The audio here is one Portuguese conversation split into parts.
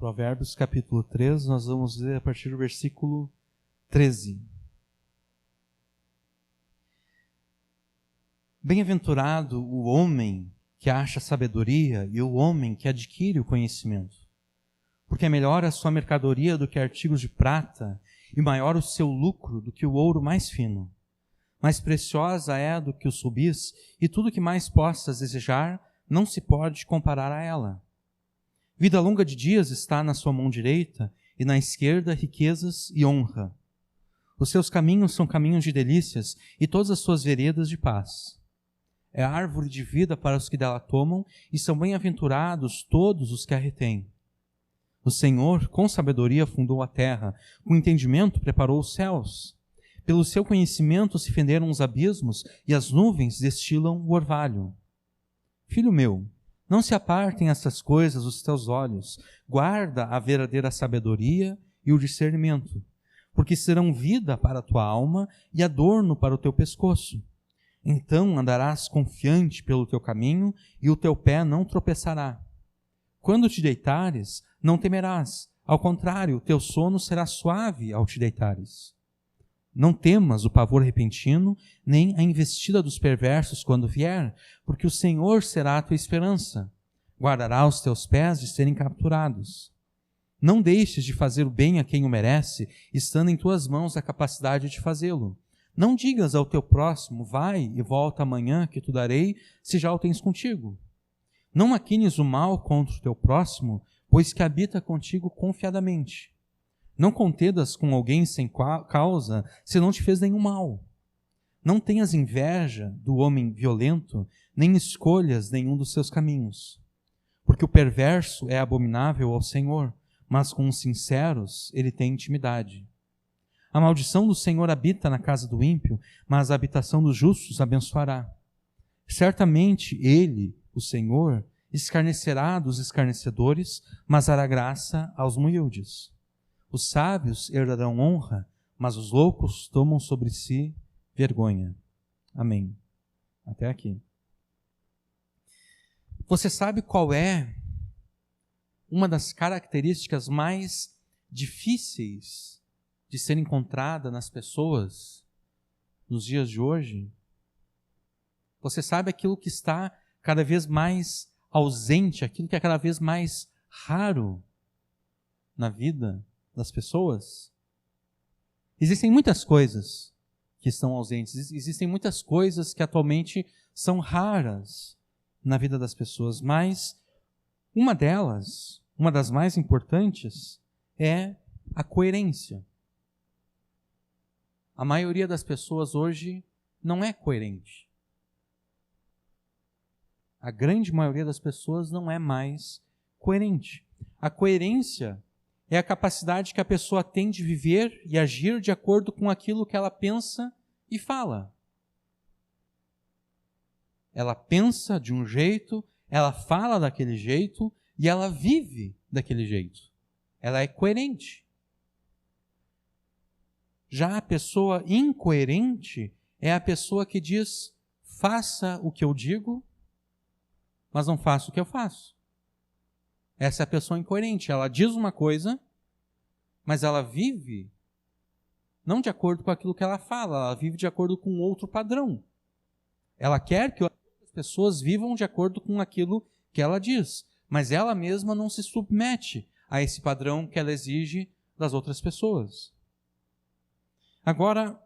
Provérbios capítulo 3, nós vamos ler a partir do versículo 13. Bem-aventurado o homem que acha sabedoria e o homem que adquire o conhecimento, porque é melhor a sua mercadoria do que artigos de prata e maior o seu lucro do que o ouro mais fino. Mais preciosa é do que os rubis, e tudo que mais possas desejar não se pode comparar a ela. Vida longa de dias está na sua mão direita, e na esquerda riquezas e honra. Os seus caminhos são caminhos de delícias, e todas as suas veredas de paz. É a árvore de vida para os que dela tomam, e são bem-aventurados todos os que a retêm. O Senhor, com sabedoria, fundou a terra, com entendimento preparou os céus. Pelo seu conhecimento se fenderam os abismos, e as nuvens destilam o orvalho. Filho meu, não se apartem essas coisas dos teus olhos, guarda a verdadeira sabedoria e o discernimento, porque serão vida para a tua alma e adorno para o teu pescoço. Então andarás confiante pelo teu caminho, e o teu pé não tropeçará. Quando te deitares, não temerás, ao contrário, o teu sono será suave ao te deitares. Não temas o pavor repentino, nem a investida dos perversos quando vier, porque o Senhor será a tua esperança. Guardará os teus pés de serem capturados. Não deixes de fazer o bem a quem o merece, estando em tuas mãos a capacidade de fazê-lo. Não digas ao teu próximo, vai e volta amanhã que tu darei, se já o tens contigo. Não maquines o mal contra o teu próximo, pois que habita contigo confiadamente. Não contendas com alguém sem causa, se não te fez nenhum mal. Não tenhas inveja do homem violento, nem escolhas nenhum dos seus caminhos. Porque o perverso é abominável ao Senhor, mas com os sinceros ele tem intimidade. A maldição do Senhor habita na casa do ímpio, mas a habitação dos justos abençoará. Certamente ele, o Senhor, escarnecerá dos escarnecedores, mas dará graça aos humildes. Os sábios herdarão honra, mas os loucos tomam sobre si vergonha. Amém. Até aqui. Você sabe qual é uma das características mais difíceis de ser encontrada nas pessoas nos dias de hoje? Você sabe aquilo que está cada vez mais ausente, aquilo que é cada vez mais raro na vida das pessoas? Existem muitas coisas que estão ausentes, existem muitas coisas que atualmente são raras na vida das pessoas, mas uma delas, uma das mais importantes, é a coerência. A maioria das pessoas hoje não é coerente. A grande maioria das pessoas não é mais coerente. A coerência é a capacidade que a pessoa tem de viver e agir de acordo com aquilo que ela pensa e fala. Ela pensa de um jeito, ela fala daquele jeito e ela vive daquele jeito. Ela é coerente. Já a pessoa incoerente é a pessoa que diz, faça o que eu digo, mas não faça o que eu faço. Essa é a pessoa incoerente. Ela diz uma coisa, mas ela vive não de acordo com aquilo que ela fala, ela vive de acordo com outro padrão. Ela quer que as pessoas vivam de acordo com aquilo que ela diz, mas ela mesma não se submete a esse padrão que ela exige das outras pessoas. Agora,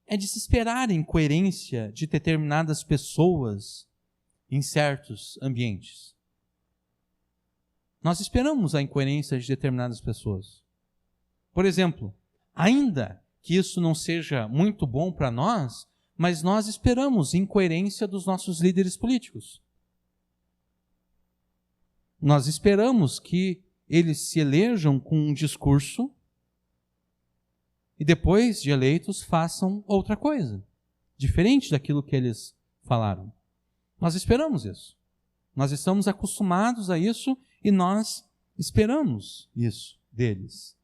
é de se esperar a incoerência de determinadas pessoas em certos ambientes. Nós esperamos a incoerência de determinadas pessoas. Por exemplo, ainda que isso não seja muito bom para nós, mas nós esperamos incoerência dos nossos líderes políticos. Nós esperamos que eles se elejam com um discurso e depois de eleitos façam outra coisa, diferente daquilo que eles falaram. Nós esperamos isso. Nós estamos acostumados a isso e nós esperamos isso deles.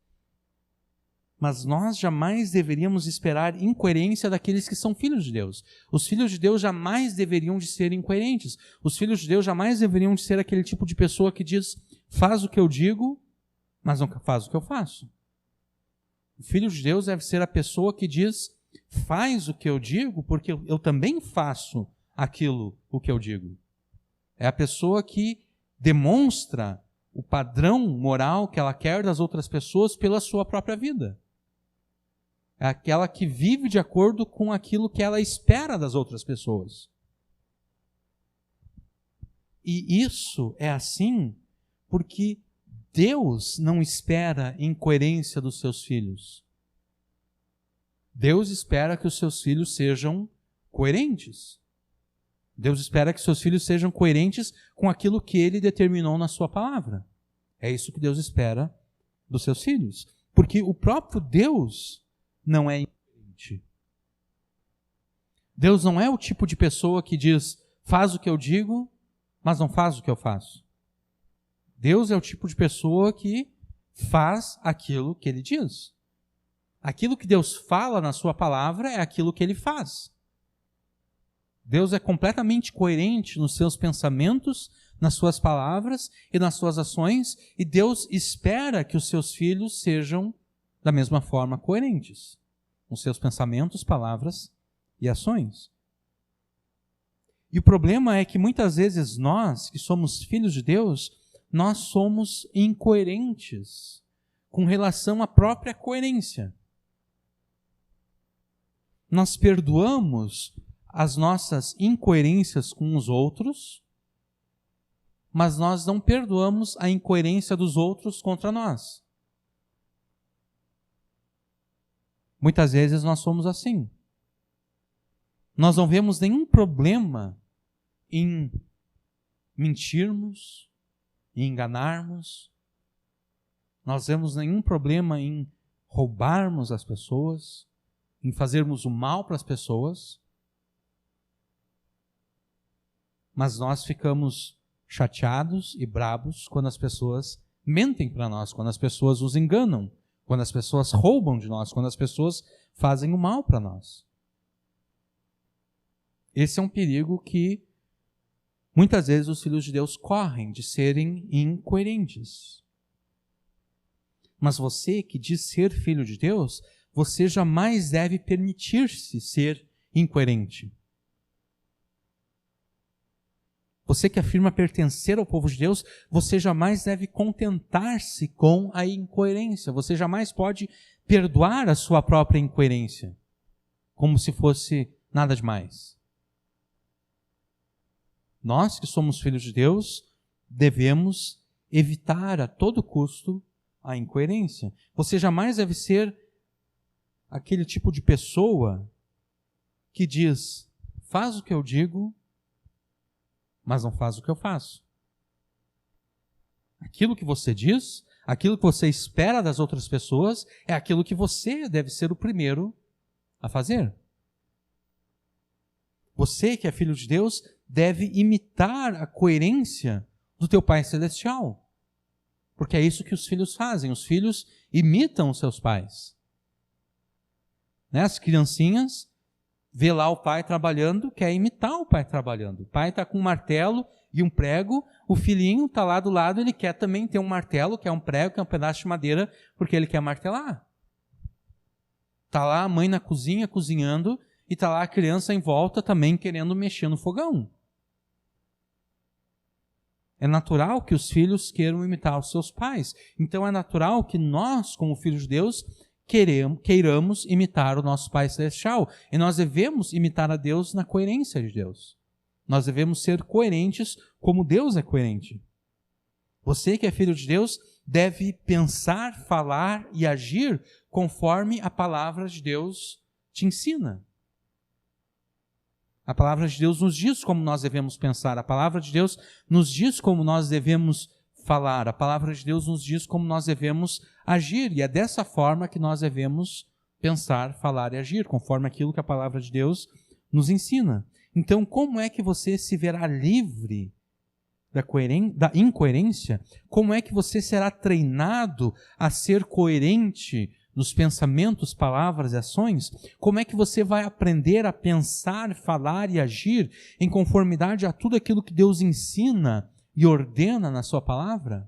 Mas nós jamais deveríamos esperar incoerência daqueles que são filhos de Deus. Os filhos de Deus jamais deveriam de ser incoerentes. Os filhos de Deus jamais deveriam de ser aquele tipo de pessoa que diz, faz o que eu digo, mas não faz o que eu faço. O Filho de Deus deve ser a pessoa que diz, faz o que eu digo, porque eu também faço o que eu digo. É a pessoa que demonstra o padrão moral que ela quer das outras pessoas pela sua própria vida. É aquela que vive de acordo com aquilo que ela espera das outras pessoas. E isso é assim porque Deus não espera incoerência dos seus filhos. Deus espera que os seus filhos sejam coerentes. Deus espera que seus filhos sejam coerentes com aquilo que Ele determinou na sua palavra. É isso que Deus espera dos seus filhos. Porque o próprio Deus não é incoerente. Deus não é o tipo de pessoa que diz, faz o que eu digo, mas não faz o que eu faço. Deus é o tipo de pessoa que faz aquilo que Ele diz. Aquilo que Deus fala na sua palavra é aquilo que Ele faz. Deus é completamente coerente nos seus pensamentos, nas suas palavras e nas suas ações, e Deus espera que os seus filhos sejam, da mesma forma, coerentes nos seus pensamentos, palavras e ações. E o problema é que muitas vezes nós, que somos filhos de Deus, nós somos incoerentes com relação à própria coerência. Nós perdoamos as nossas incoerências com os outros, mas nós não perdoamos a incoerência dos outros contra nós. Muitas vezes nós somos assim. Nós não vemos nenhum problema em mentirmos, em enganarmos. Nós vemos nenhum problema em roubarmos as pessoas, em fazermos o mal para as pessoas. Mas nós ficamos chateados e brabos quando as pessoas mentem para nós, quando as pessoas nos enganam, quando as pessoas roubam de nós, quando as pessoas fazem o mal para nós. Esse é um perigo que muitas vezes os filhos de Deus correm de serem incoerentes. Mas você que diz ser filho de Deus, você jamais deve permitir-se ser incoerente. Você que afirma pertencer ao povo de Deus, você jamais deve contentar-se com a incoerência. Você jamais pode perdoar a sua própria incoerência, como se fosse nada demais. Nós que somos filhos de Deus, devemos evitar a todo custo a incoerência. Você jamais deve ser aquele tipo de pessoa que diz, faz o que eu digo, mas não faz o que eu faço. Aquilo que você diz, aquilo que você espera das outras pessoas, é aquilo que você deve ser o primeiro a fazer. Você que é filho de Deus, deve imitar a coerência do teu Pai Celestial. Porque é isso que os filhos fazem. Os filhos imitam os seus pais. Né? As criancinhas vê lá o pai trabalhando, quer imitar o pai trabalhando. O pai está com um martelo e um prego, o filhinho está lá do lado, ele quer também ter um martelo, quer um prego, quer um pedaço de madeira, porque ele quer martelar. Está lá a mãe na cozinha cozinhando e está lá a criança em volta também querendo mexer no fogão. É natural que os filhos queiram imitar os seus pais. Então é natural que nós, como filhos de Deus, queiramos imitar o nosso Pai Celestial. E nós devemos imitar a Deus na coerência de Deus. Nós devemos ser coerentes como Deus é coerente. Você que é filho de Deus deve pensar, falar e agir conforme a palavra de Deus te ensina. A palavra de Deus nos diz como nós devemos pensar. A palavra de Deus nos diz como nós devemos falar. A palavra de Deus nos diz como nós devemos agir. E é dessa forma que nós devemos pensar, falar e agir, conforme aquilo que a palavra de Deus nos ensina. Então, como é que você se verá livre da incoerência? Como é que você será treinado a ser coerente nos pensamentos, palavras e ações? Como é que você vai aprender a pensar, falar e agir em conformidade a tudo aquilo que Deus ensina e ordena na sua palavra?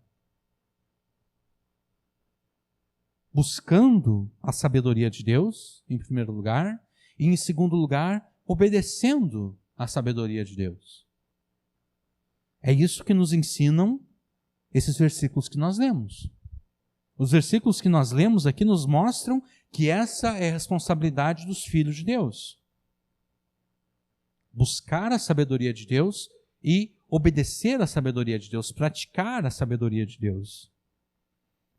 buscando a sabedoria de Deus, em primeiro lugar, e em segundo lugar, obedecendo a sabedoria de Deus. É isso que nos ensinam esses versículos que nós lemos. Os versículos que nós lemos aqui nos mostram que essa é a responsabilidade dos filhos de Deus. Buscar a sabedoria de Deus e obedecer a sabedoria de Deus, praticar a sabedoria de Deus.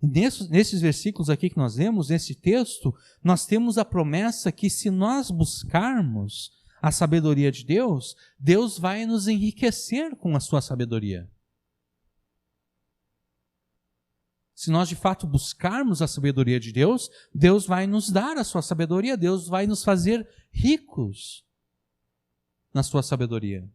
E nesses versículos aqui que nós lemos, nesse texto, nós temos a promessa que se nós buscarmos a sabedoria de Deus, Deus vai nos enriquecer com a sua sabedoria. Se nós de fato buscarmos a sabedoria de Deus, Deus vai nos dar a sua sabedoria, Deus vai nos fazer ricos na sua sabedoria.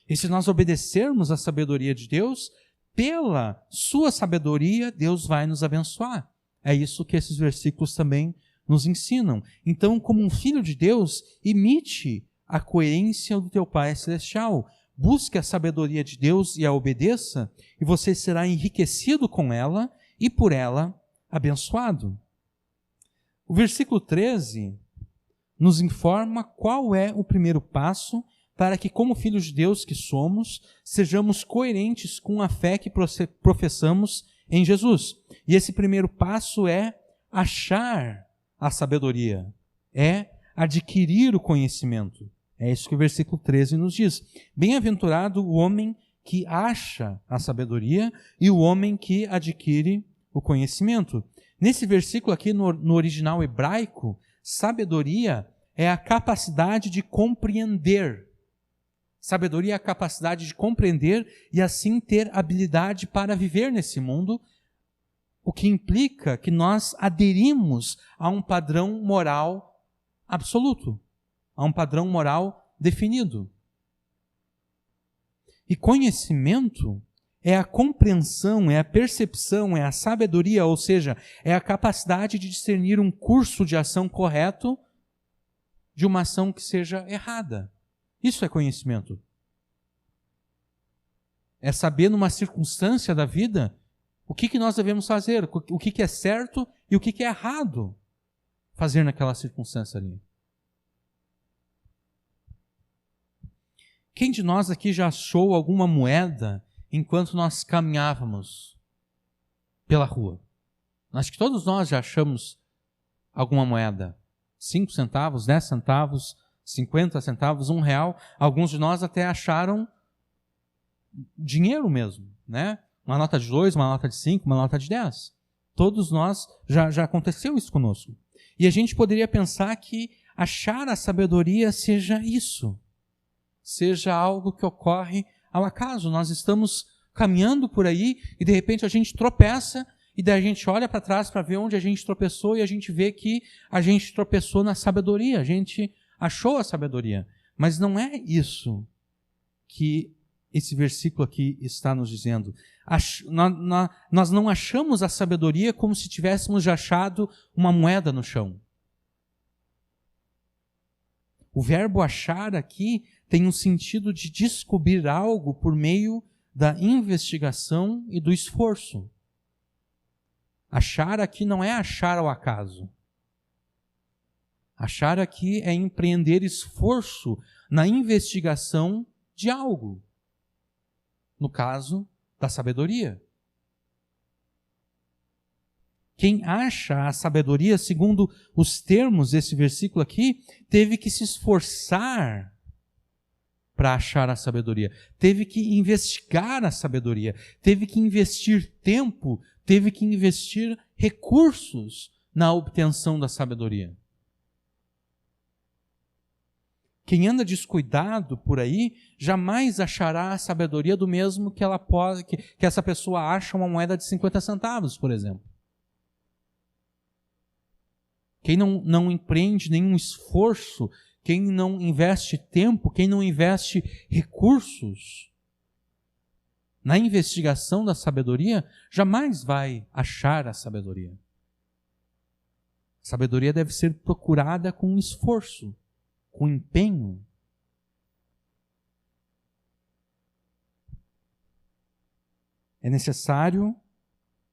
E se nós obedecermos à sabedoria de Deus, pela sua sabedoria, Deus vai nos abençoar. É isso que esses versículos também nos ensinam. Então, como um filho de Deus, imite a coerência do teu Pai Celestial. Busque a sabedoria de Deus e a obedeça, e você será enriquecido com ela e por ela abençoado. O versículo 13 nos informa qual é o primeiro passo para que, como filhos de Deus que somos, sejamos coerentes com a fé que professamos em Jesus. E esse primeiro passo é achar a sabedoria, é adquirir o conhecimento. É isso que o versículo 13 nos diz. Bem-aventurado o homem que acha a sabedoria e o homem que adquire o conhecimento. Nesse versículo aqui, no original hebraico, sabedoria é a capacidade de compreender. Sabedoria é a capacidade de compreender e assim ter habilidade para viver nesse mundo, o que implica que nós aderimos a um padrão moral absoluto, a um padrão moral definido. E conhecimento é a compreensão, é a percepção, é a sabedoria, ou seja, é a capacidade de discernir um curso de ação correto de uma ação que seja errada. Isso é conhecimento. É saber numa circunstância da vida o que nós devemos fazer, o que é certo e o que é errado fazer naquela circunstância ali. Quem de nós aqui já achou alguma moeda enquanto nós caminhávamos pela rua? Acho que todos nós já achamos alguma moeda. 5 centavos, 10 centavos, 50 centavos, R$1. Alguns de nós até acharam dinheiro mesmo, né? Uma nota de 2, uma nota de 5, uma nota de 10. Todos nós, já aconteceu isso conosco. E a gente poderia pensar que achar a sabedoria seja isso. Seja algo que ocorre ao acaso. Nós estamos caminhando por aí e de repente a gente tropeça e daí a gente olha para trás para ver onde a gente tropeçou e a gente vê que a gente tropeçou na sabedoria. A gente achou a sabedoria. Mas não é isso que esse versículo aqui está nos dizendo. Nós não achamos a sabedoria como se tivéssemos já achado uma moeda no chão. O verbo achar aqui tem um sentido de descobrir algo por meio da investigação e do esforço. Achar aqui não é achar ao acaso. Achar aqui é empreender esforço na investigação de algo. No caso da sabedoria. Quem acha a sabedoria, segundo os termos desse versículo aqui, teve que se esforçar para achar a sabedoria. Teve que investigar a sabedoria. Teve que investir tempo, teve que investir recursos na obtenção da sabedoria. Quem anda descuidado por aí, jamais achará a sabedoria do mesmo que essa pessoa acha uma moeda de 50 centavos, por exemplo. Quem não empreende nenhum esforço, quem não investe tempo, quem não investe recursos na investigação da sabedoria, jamais vai achar a sabedoria. A sabedoria deve ser procurada com esforço, com empenho. É necessário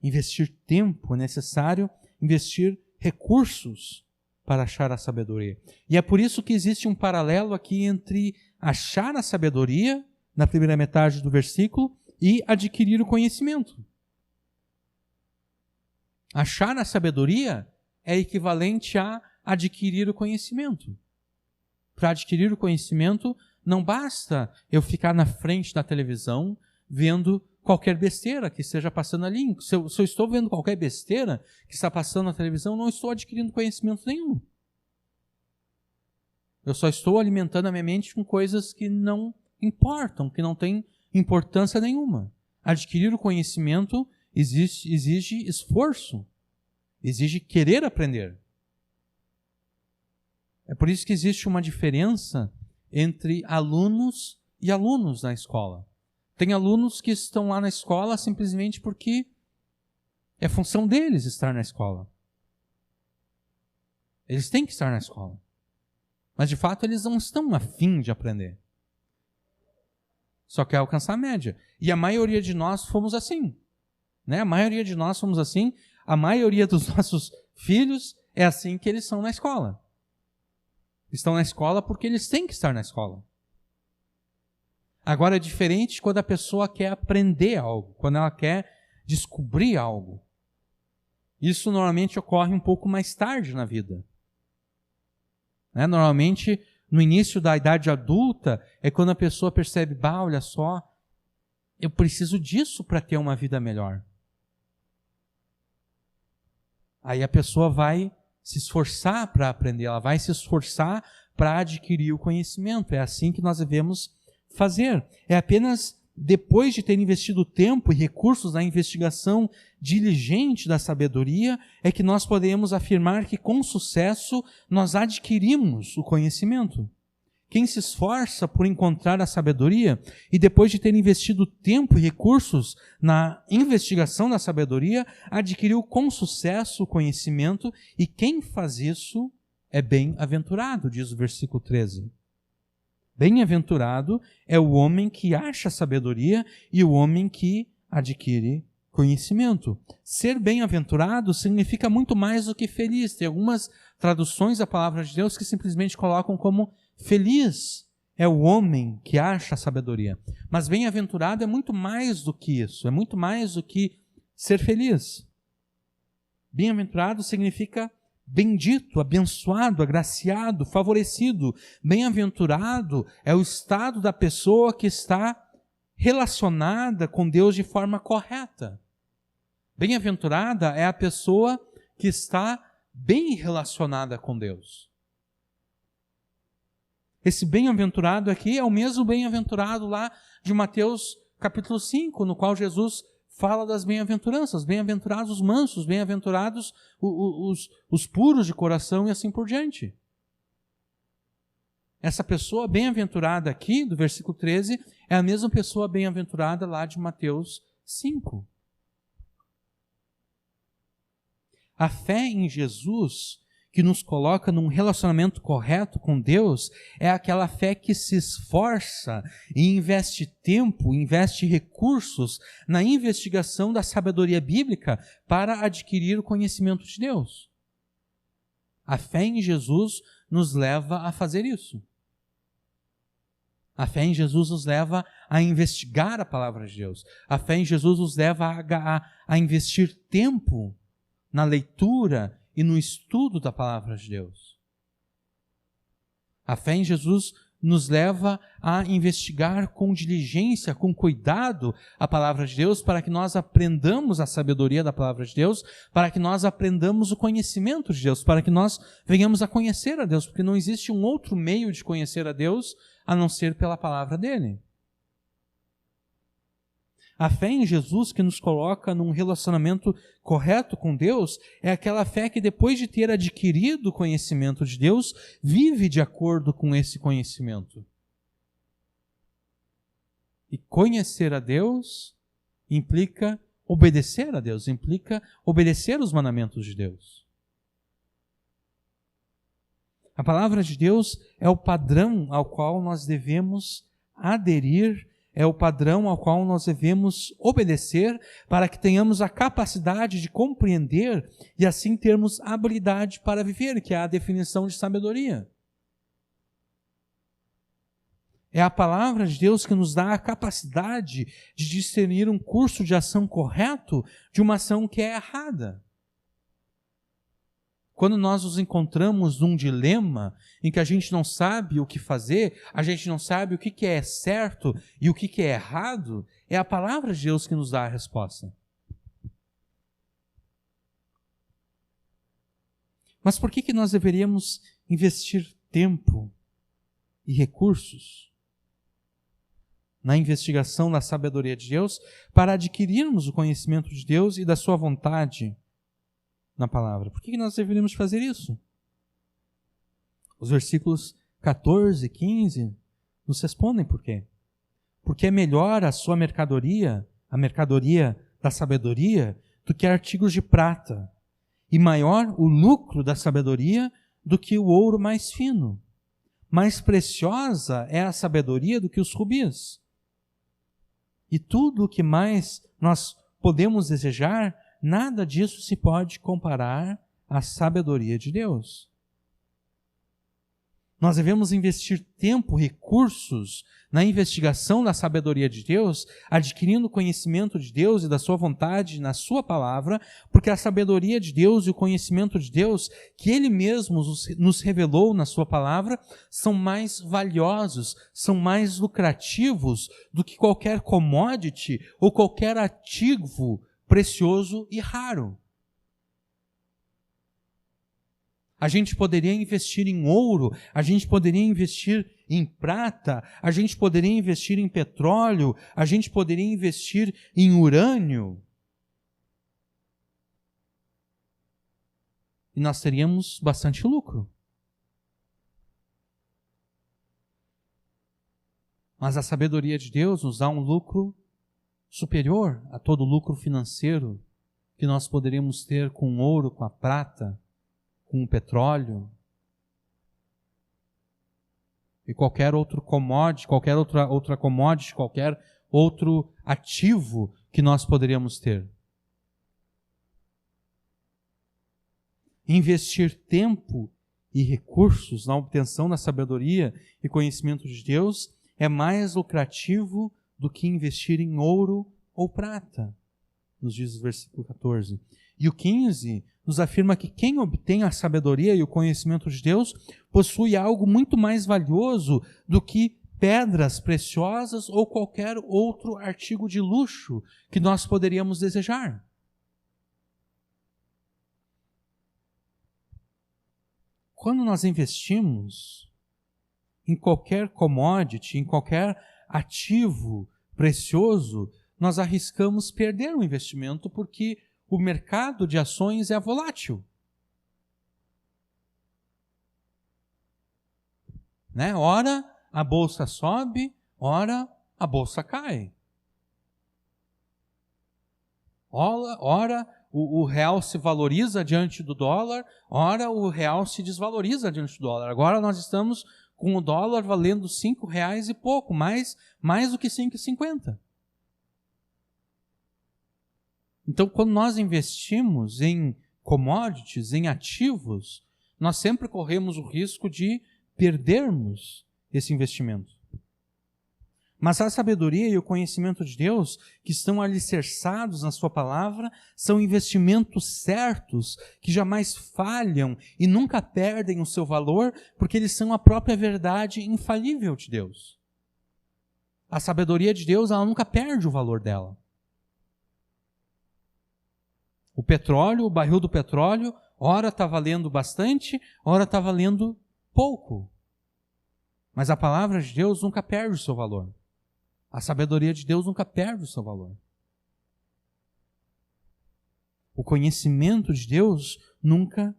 investir tempo, é necessário investir recursos para achar a sabedoria. E é por isso que existe um paralelo aqui entre achar a sabedoria, na primeira metade do versículo, e adquirir o conhecimento. Achar a sabedoria é equivalente a adquirir o conhecimento. Para adquirir o conhecimento, não basta eu ficar na frente da televisão vendo qualquer besteira que esteja passando ali. Se eu estou vendo qualquer besteira que está passando na televisão, não estou adquirindo conhecimento nenhum. Eu só estou alimentando a minha mente com coisas que não importam, que não têm importância nenhuma. Adquirir o conhecimento exige esforço, exige querer aprender. É por isso que existe uma diferença entre alunos e alunos na escola. Tem alunos que estão lá na escola simplesmente porque é função deles estar na escola. Eles têm que estar na escola. Mas, de fato, eles não estão a fim de aprender. Só quer alcançar a média. E a maioria de nós fomos assim. Né? A maioria de nós fomos assim. A maioria dos nossos filhos é assim que eles são na escola. Estão na escola porque eles têm que estar na escola. Agora é diferente quando a pessoa quer aprender algo, quando ela quer descobrir algo. Isso normalmente ocorre um pouco mais tarde na vida. Né? Normalmente, no início da idade adulta, é quando a pessoa percebe, olha só, eu preciso disso para ter uma vida melhor. Aí a pessoa vai se esforçar para aprender, ela vai se esforçar para adquirir o conhecimento. É assim que nós devemos fazer. É apenas depois de ter investido tempo e recursos na investigação diligente da sabedoria, é que nós podemos afirmar que com sucesso nós adquirimos o conhecimento. Quem se esforça por encontrar a sabedoria e depois de ter investido tempo e recursos na investigação da sabedoria, adquiriu com sucesso o conhecimento, e quem faz isso é bem-aventurado, diz o versículo 13. Bem-aventurado é o homem que acha sabedoria e o homem que adquire conhecimento. Ser bem-aventurado significa muito mais do que feliz. Tem algumas traduções da palavra de Deus que simplesmente colocam como feliz é o homem que acha a sabedoria. Mas bem-aventurado é muito mais do que isso, é muito mais do que ser feliz. Bem-aventurado significa bendito, abençoado, agraciado, favorecido. Bem-aventurado é o estado da pessoa que está relacionada com Deus de forma correta. Bem-aventurada é a pessoa que está bem relacionada com Deus. Esse bem-aventurado aqui é o mesmo bem-aventurado lá de Mateus capítulo 5, no qual Jesus fala das bem-aventuranças. Bem-aventurados os mansos, bem-aventurados os puros de coração e assim por diante. Essa pessoa bem-aventurada aqui, do versículo 13, é a mesma pessoa bem-aventurada lá de Mateus 5. A fé em Jesus, que nos coloca num relacionamento correto com Deus, é aquela fé que se esforça e investe tempo, investe recursos na investigação da sabedoria bíblica para adquirir o conhecimento de Deus. A fé em Jesus nos leva a fazer isso. A fé em Jesus nos leva a investigar a palavra de Deus. A fé em Jesus nos leva a investir tempo na leitura e no estudo da palavra de Deus. A fé em Jesus nos leva a investigar com diligência, com cuidado a palavra de Deus, para que nós aprendamos a sabedoria da palavra de Deus, para que nós aprendamos o conhecimento de Deus, para que nós venhamos a conhecer a Deus, porque não existe um outro meio de conhecer a Deus a não ser pela palavra dele. A fé em Jesus, que nos coloca num relacionamento correto com Deus, é aquela fé que, depois de ter adquirido o conhecimento de Deus, vive de acordo com esse conhecimento. E conhecer a Deus implica obedecer a Deus, implica obedecer os mandamentos de Deus. A palavra de Deus é o padrão ao qual nós devemos aderir é o padrão ao qual nós devemos obedecer para que tenhamos a capacidade de compreender e assim termos habilidade para viver, que é a definição de sabedoria. É a palavra de Deus que nos dá a capacidade de discernir um curso de ação correto de uma ação que é errada. Quando nós nos encontramos num dilema em que a gente não sabe o que fazer, a gente não sabe o que é certo e o que é errado, é a palavra de Deus que nos dá a resposta. Mas por que nós deveríamos investir tempo e recursos na investigação da sabedoria de Deus para adquirirmos o conhecimento de Deus e da sua vontade na palavra? Por que nós deveríamos fazer isso? Os versículos 14 e 15 nos respondem por quê. Porque é melhor a sua mercadoria, a mercadoria da sabedoria, do que artigos de prata, e maior o lucro da sabedoria do que o ouro mais fino. Mais preciosa é a sabedoria do que os rubis. E tudo o que mais nós podemos desejar, nada disso se pode comparar à sabedoria de Deus. Nós devemos investir tempo, recursos na investigação da sabedoria de Deus, adquirindo o conhecimento de Deus e da sua vontade na sua palavra, porque a sabedoria de Deus e o conhecimento de Deus, que Ele mesmo nos revelou na sua palavra, são mais valiosos, são mais lucrativos do que qualquer commodity ou qualquer ativo precioso e raro. A gente poderia investir em ouro, a gente poderia investir em prata, a gente poderia investir em petróleo, a gente poderia investir em urânio. E nós teríamos bastante lucro. Mas a sabedoria de Deus nos dá um lucro superior a todo lucro financeiro que nós poderíamos ter com o ouro, com a prata, com o petróleo e qualquer outro commodity, qualquer outra commodity, qualquer outro ativo que nós poderíamos ter. Investir tempo e recursos na obtenção da sabedoria e conhecimento de Deus é mais lucrativo do que investir em ouro ou prata, nos diz o versículo 14. E o 15 nos afirma que quem obtém a sabedoria e o conhecimento de Deus possui algo muito mais valioso do que pedras preciosas ou qualquer outro artigo de luxo que nós poderíamos desejar. Quando nós investimos em qualquer commodity, em qualquer ativo precioso, nós arriscamos perder o investimento porque o mercado de ações é volátil. Né? Ora a bolsa sobe, ora a bolsa cai. Ora o real se valoriza diante do dólar, ora o real se desvaloriza diante do dólar. Agora nós estamos com o dólar valendo R$5 e pouco, mais do que 5,50. Então, quando nós investimos em commodities, em ativos, nós sempre corremos o risco de perdermos esse investimento. Mas a sabedoria e o conhecimento de Deus, que estão alicerçados na sua palavra, são investimentos certos, que jamais falham e nunca perdem o seu valor, porque eles são a própria verdade infalível de Deus. A sabedoria de Deus, ela nunca perde o valor dela. O petróleo, o barril do petróleo, ora está valendo bastante, ora está valendo pouco. Mas a palavra de Deus nunca perde o seu valor. A sabedoria de Deus nunca perde o seu valor. O conhecimento de Deus nunca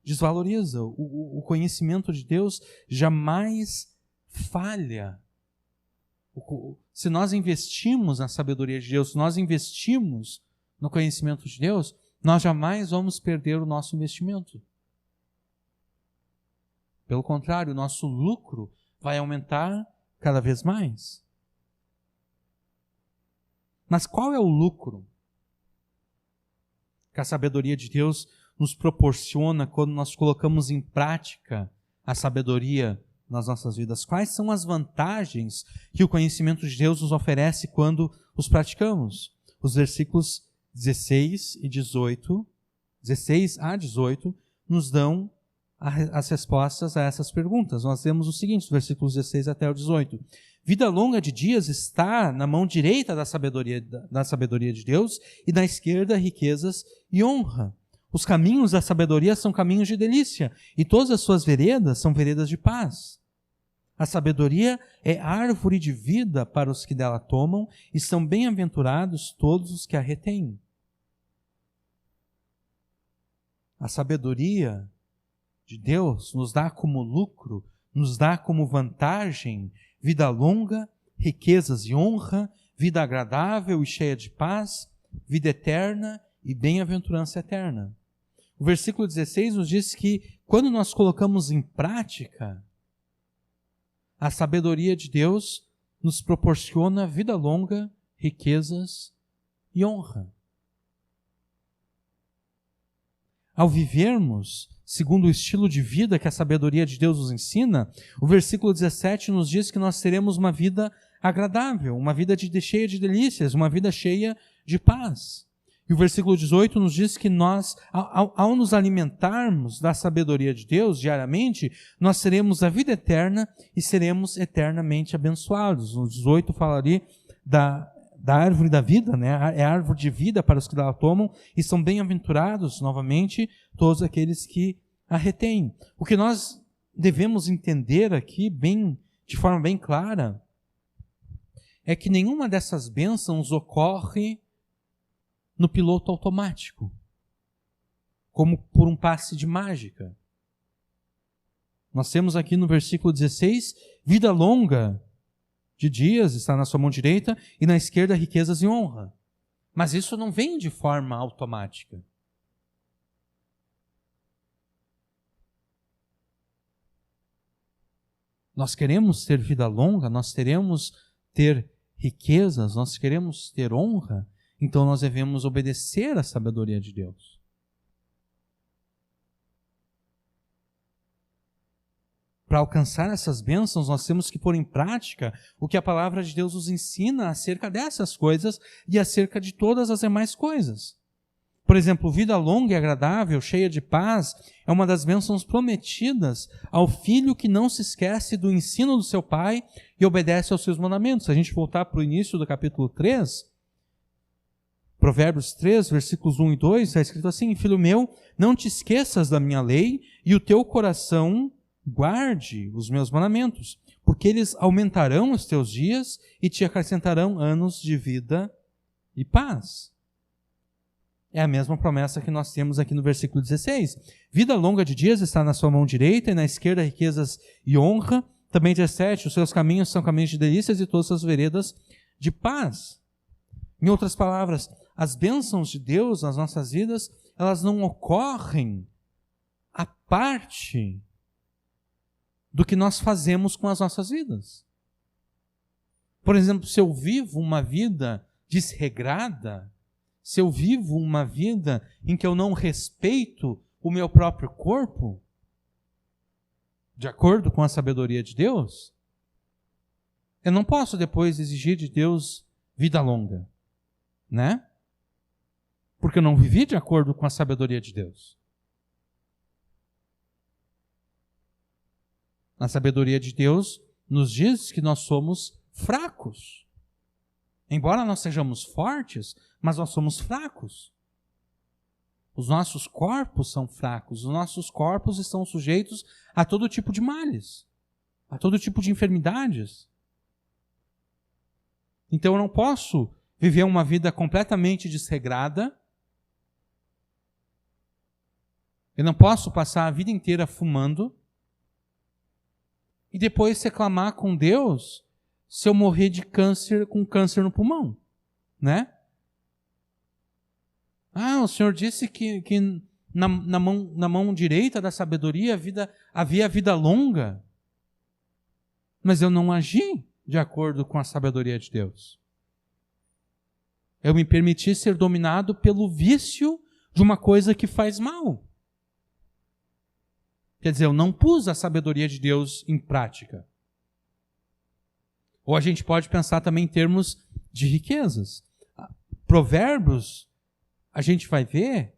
desvaloriza. O conhecimento de Deus jamais falha. Se nós investimos na sabedoria de Deus, se nós investimos no conhecimento de Deus, nós jamais vamos perder o nosso investimento. Pelo contrário, o nosso lucro vai aumentar cada vez mais. Mas qual é o lucro que a sabedoria de Deus nos proporciona quando nós colocamos em prática a sabedoria nas nossas vidas? Quais são as vantagens que o conhecimento de Deus nos oferece quando os praticamos? Os versículos 16 e 18, 16 a 18, nos dão as respostas a essas perguntas. Nós temos o seguinte, os versículos 16 até o 18. Vida longa de dias está na mão direita da sabedoria de Deus, e na esquerda riquezas e honra. Os caminhos da sabedoria são caminhos de delícia, e todas as suas veredas são veredas de paz. A sabedoria é árvore de vida para os que dela tomam, e são bem-aventurados todos os que a retêm. A sabedoria de Deus nos dá como lucro, nos dá como vantagem vida longa, riquezas e honra, vida agradável e cheia de paz, vida eterna e bem-aventurança eterna. O versículo 16 nos diz que quando nós colocamos em prática, a sabedoria de Deus nos proporciona vida longa, riquezas e honra. Ao vivermos segundo o estilo de vida que a sabedoria de Deus nos ensina, o versículo 17 nos diz que nós teremos uma vida agradável, uma vida cheia de delícias, uma vida cheia de paz. E o versículo 18 nos diz que nós, ao nos alimentarmos da sabedoria de Deus diariamente, nós teremos a vida eterna e seremos eternamente abençoados. No 18 fala ali da árvore da vida, né? É a árvore de vida para os que dela tomam, e são bem-aventurados, novamente, todos aqueles que a retêm. O que nós devemos entender aqui, de forma bem clara, é que nenhuma dessas bênçãos ocorre no piloto automático, como por um passe de mágica. Nós temos aqui no versículo 16, vida longa de dias está na sua mão direita, e na esquerda riquezas e honra. Mas isso não vem de forma automática. Nós queremos ter vida longa, nós queremos ter riquezas, nós queremos ter honra, então nós devemos obedecer à sabedoria de Deus. Para alcançar essas bênçãos, nós temos que pôr em prática o que a palavra de Deus nos ensina acerca dessas coisas e acerca de todas as demais coisas. Por exemplo, vida longa e agradável, cheia de paz, é uma das bênçãos prometidas ao filho que não se esquece do ensino do seu pai e obedece aos seus mandamentos. Se a gente voltar para o início do capítulo 3, Provérbios 3, versículos 1 e 2, está escrito assim: Filho meu, não te esqueças da minha lei, e o teu coração guarde os meus mandamentos, porque eles aumentarão os teus dias e te acrescentarão anos de vida e paz. É a mesma promessa que nós temos aqui no versículo 16. Vida longa de dias está na sua mão direita, e na esquerda riquezas e honra. Também 17, os seus caminhos são caminhos de delícias, e todas as veredas de paz. Em outras palavras, as bênçãos de Deus nas nossas vidas, elas não ocorrem à parte do que nós fazemos com as nossas vidas. Por exemplo, se eu vivo uma vida desregrada, se eu vivo uma vida em que eu não respeito o meu próprio corpo, de acordo com a sabedoria de Deus, eu não posso depois exigir de Deus vida longa, né? Porque eu não vivi de acordo com a sabedoria de Deus. A sabedoria de Deus nos diz que nós somos fracos. Embora nós sejamos fortes, mas nós somos fracos. Os nossos corpos são fracos, os nossos corpos estão sujeitos a todo tipo de males, a todo tipo de enfermidades. Então eu não posso viver uma vida completamente desregrada, eu não posso passar a vida inteira fumando, e depois reclamar com Deus se eu morrer de câncer, com câncer no pulmão, né? O Senhor disse que na mão direita da sabedoria havia vida longa, mas eu não agi de acordo com a sabedoria de Deus. Eu me permiti ser dominado pelo vício de uma coisa que faz mal. Quer dizer, eu não pus a sabedoria de Deus em prática. Ou a gente pode pensar também em termos de riquezas. Provérbios, a gente vai ver,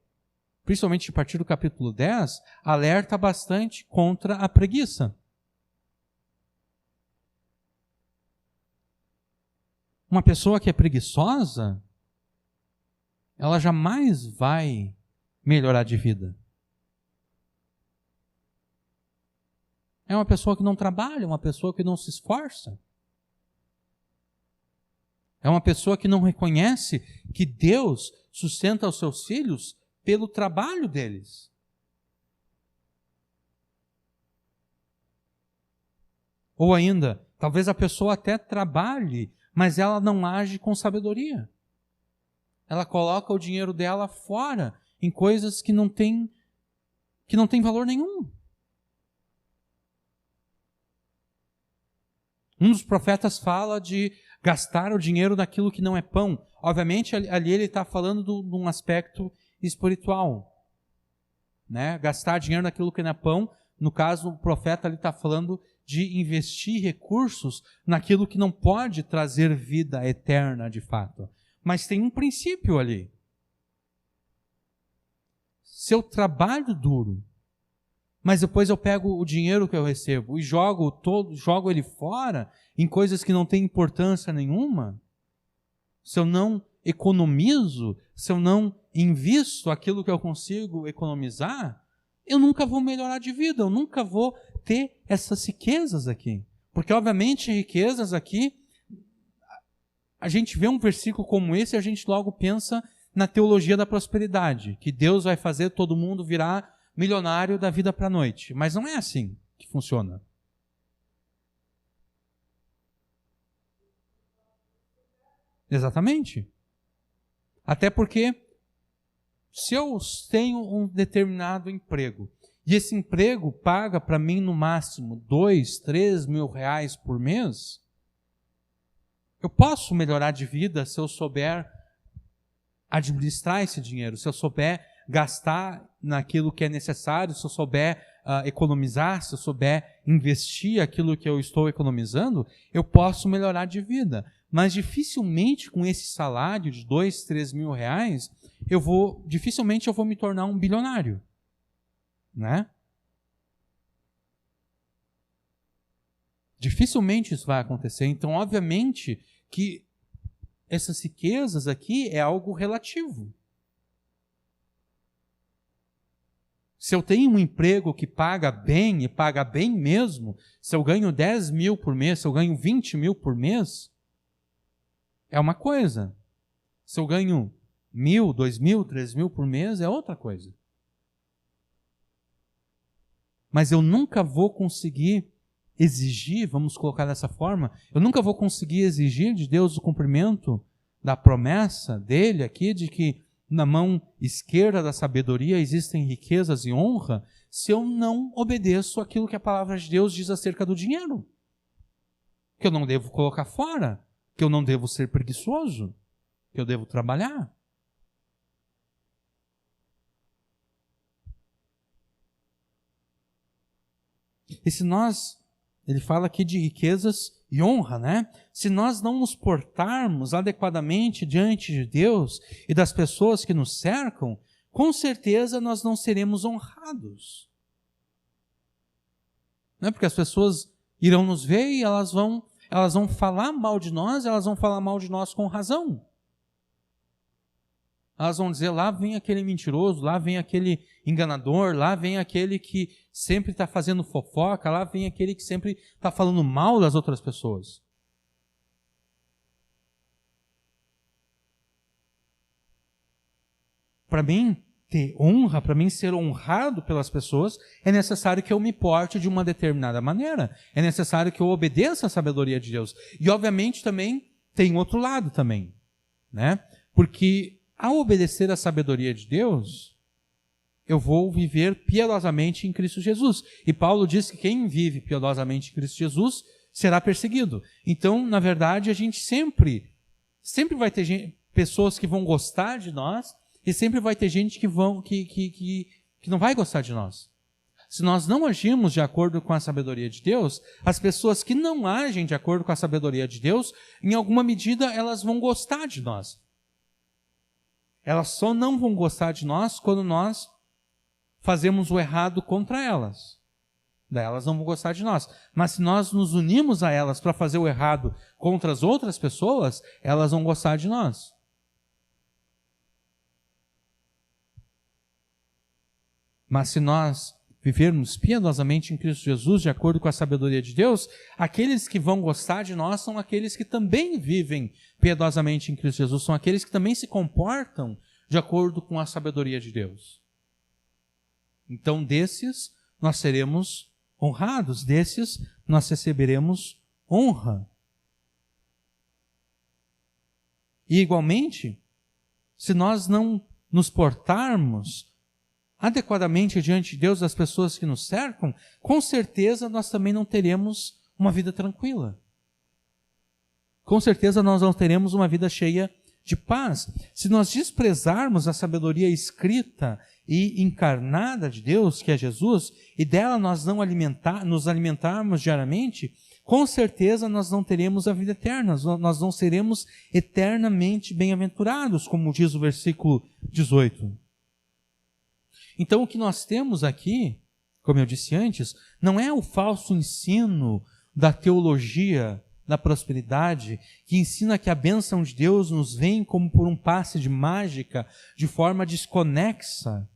principalmente a partir do capítulo 10, alerta bastante contra a preguiça. Uma pessoa que é preguiçosa, ela jamais vai melhorar de vida. É uma pessoa que não trabalha, uma pessoa que não se esforça. É uma pessoa que não reconhece que Deus sustenta os seus filhos pelo trabalho deles. Ou ainda, talvez a pessoa até trabalhe, mas ela não age com sabedoria. Ela coloca o dinheiro dela fora em coisas que não tem valor nenhum. Um dos profetas fala de gastar o dinheiro naquilo que não é pão. Obviamente, ali ele está falando de um aspecto espiritual. Né? Gastar dinheiro naquilo que não é pão. No caso, o profeta ali está falando de investir recursos naquilo que não pode trazer vida eterna de fato. Mas tem um princípio ali. Se eu trabalho duro, mas depois eu pego o dinheiro que eu recebo e jogo ele fora em coisas que não têm importância nenhuma, se eu não economizo, se eu não invisto aquilo que eu consigo economizar, eu nunca vou melhorar de vida, eu nunca vou ter essas riquezas aqui. Porque, obviamente, riquezas aqui, a gente vê um versículo como esse e a gente logo pensa na teologia da prosperidade, que Deus vai fazer todo mundo virar milionário da vida para a noite. Mas não é assim que funciona. Exatamente. Até porque, se eu tenho um determinado emprego, e esse emprego paga para mim no máximo 2, 3 mil reais por mês, eu posso melhorar de vida se eu souber administrar esse dinheiro, se eu souber gastar naquilo que é necessário, se eu souber economizar, se eu souber investir aquilo que eu estou economizando, eu posso melhorar de vida. Mas dificilmente com esse salário de 2, 3 mil reais, dificilmente eu vou me tornar um bilionário. Né? Dificilmente isso vai acontecer. Então, obviamente, que essas riquezas aqui é algo relativo. Se eu tenho um emprego que paga bem, e paga bem mesmo, se eu ganho 10 mil por mês, se eu ganho 20 mil por mês, é uma coisa. Se eu ganho 1.000, 2.000, 3.000 por mês, é outra coisa. Mas eu nunca vou conseguir exigir, vamos colocar dessa forma, eu nunca vou conseguir exigir de Deus o cumprimento da promessa dele aqui, de que na mão esquerda da sabedoria existem riquezas e honra, se eu não obedeço aquilo que a palavra de Deus diz acerca do dinheiro. Que eu não devo colocar fora, que eu não devo ser preguiçoso, que eu devo trabalhar. E se ele fala aqui de riquezas e honra, né? Se nós não nos portarmos adequadamente diante de Deus e das pessoas que nos cercam, com certeza nós não seremos honrados. Não é? Porque as pessoas irão nos ver e elas vão falar mal de nós, elas vão falar mal de nós com razão. Elas vão dizer, lá vem aquele mentiroso, lá vem aquele enganador, lá vem aquele que sempre está fazendo fofoca, lá vem aquele que sempre está falando mal das outras pessoas. Para mim ter honra, para mim ser honrado pelas pessoas, é necessário que eu me porte de uma determinada maneira. É necessário que eu obedeça a sabedoria de Deus. E obviamente também tem outro lado também, né? Porque ao obedecer à sabedoria de Deus, eu vou viver piedosamente em Cristo Jesus. E Paulo diz que quem vive piedosamente em Cristo Jesus será perseguido. Então, na verdade, a gente sempre vai ter pessoas que vão gostar de nós e sempre vai ter gente que não vai gostar de nós. Se nós não agirmos de acordo com a sabedoria de Deus, as pessoas que não agem de acordo com a sabedoria de Deus, em alguma medida elas vão gostar de nós. Elas só não vão gostar de nós quando nós fazemos o errado contra elas. Daí elas não vão gostar de nós. Mas se nós nos unimos a elas para fazer o errado contra as outras pessoas, elas vão gostar de nós. Mas se nós vivermos piedosamente em Cristo Jesus, de acordo com a sabedoria de Deus, aqueles que vão gostar de nós são aqueles que também vivem piedosamente em Cristo Jesus, são aqueles que também se comportam de acordo com a sabedoria de Deus. Então, desses nós seremos honrados, desses nós receberemos honra. E igualmente, se nós não nos portarmos adequadamente diante de Deus, das pessoas que nos cercam, com certeza nós também não teremos uma vida tranquila. Com certeza nós não teremos uma vida cheia de paz. Se nós desprezarmos a sabedoria escrita e encarnada de Deus, que é Jesus, e dela nós não nos alimentarmos diariamente, com certeza nós não teremos a vida eterna, nós não seremos eternamente bem-aventurados, como diz o versículo 18. Então, o que nós temos aqui, como eu disse antes, não é o falso ensino da teologia da prosperidade, que ensina que a bênção de Deus nos vem como por um passe de mágica, de forma desconexa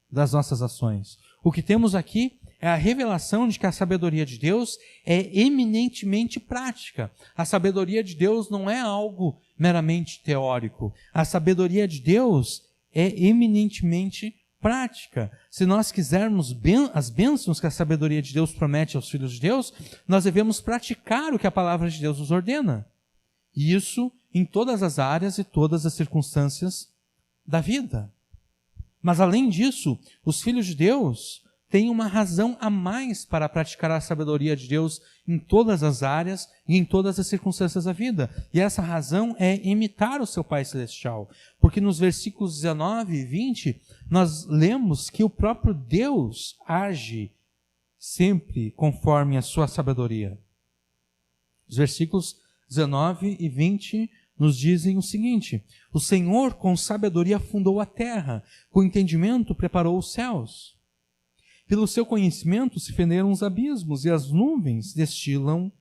das nossas ações. O que temos aqui é a revelação de que a sabedoria de Deus é eminentemente prática. A sabedoria de Deus não é algo meramente teórico. A sabedoria de Deus é eminentemente prática. Se nós quisermos as bênçãos que a sabedoria de Deus promete aos filhos de Deus, nós devemos praticar o que a palavra de Deus nos ordena. E isso em todas as áreas e todas as circunstâncias da vida. Mas além disso, os filhos de Deus têm uma razão a mais para praticar a sabedoria de Deus em todas as áreas e em todas as circunstâncias da vida. E essa razão é imitar o seu Pai Celestial. Porque nos versículos 19 e 20, nós lemos que o próprio Deus age sempre conforme a sua sabedoria. Os versículos 19 e 20 nos dizem o seguinte: o Senhor com sabedoria fundou a terra, com entendimento preparou os céus. Pelo seu conhecimento se fenderam os abismos e as nuvens destilam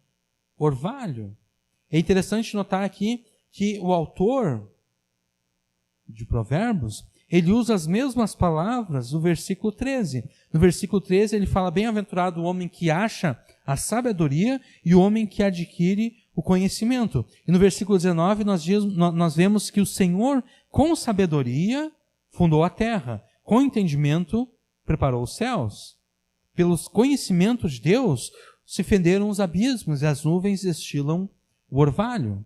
orvalho. É interessante notar aqui que o autor de Provérbios, ele usa as mesmas palavras do versículo 13. No versículo 13 ele fala: bem-aventurado o homem que acha a sabedoria e o homem que adquire o conhecimento. E no versículo 19 nós vemos que o Senhor com sabedoria fundou a terra, com entendimento preparou os céus. Pelos conhecimentos de Deus se fenderam os abismos e as nuvens destilam o orvalho.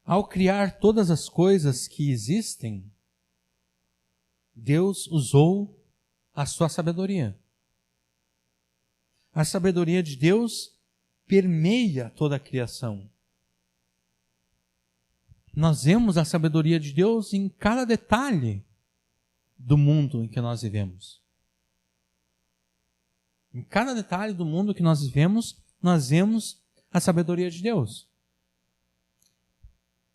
Ao criar todas as coisas que existem, Deus usou a sua sabedoria. A sabedoria de Deus permeia toda a criação. Nós vemos a sabedoria de Deus em cada detalhe do mundo em que nós vivemos. Em cada detalhe do mundo que nós vivemos, nós vemos a sabedoria de Deus.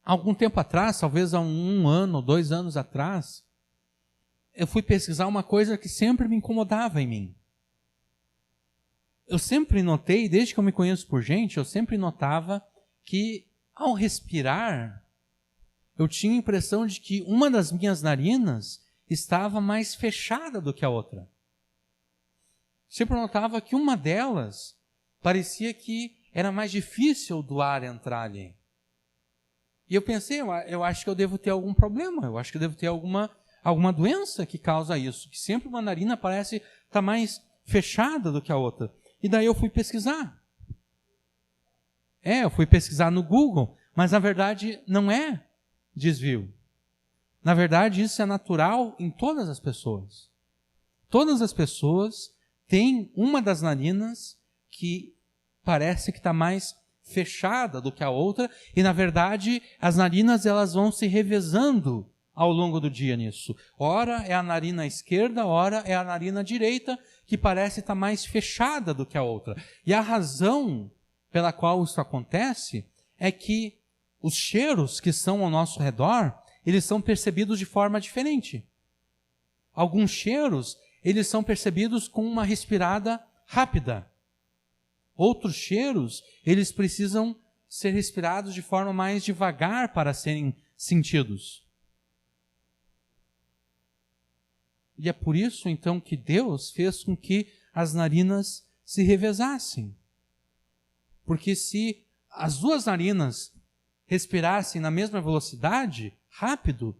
Há algum tempo atrás, talvez há 1 ano ou 2 anos atrás, eu fui pesquisar uma coisa que sempre me incomodava em mim. Eu sempre notei, desde que eu me conheço por gente, eu sempre notava que ao respirar, eu tinha a impressão de que uma das minhas narinas estava mais fechada do que a outra. Sempre notava que uma delas parecia que era mais difícil do ar entrar ali. E eu pensei, eu acho que eu devo ter algum problema, eu acho que eu devo ter alguma doença que causa isso, que sempre uma narina parece estar mais fechada do que a outra. E daí eu fui pesquisar. Eu fui pesquisar no Google, mas na verdade não é desvio. Na verdade, isso é natural em todas as pessoas. Todas as pessoas têm uma das narinas que parece que está mais fechada do que a outra, e na verdade as narinas elas vão se revezando ao longo do dia nisso. Ora é a narina esquerda, ora é a narina direita, que parece estar mais fechada do que a outra. E a razão pela qual isso acontece é que os cheiros que estão ao nosso redor, eles são percebidos de forma diferente. Alguns cheiros, eles são percebidos com uma respirada rápida. Outros cheiros, eles precisam ser respirados de forma mais devagar para serem sentidos. E é por isso, então, que Deus fez com que as narinas se revezassem. Porque se as duas narinas respirassem na mesma velocidade, rápido,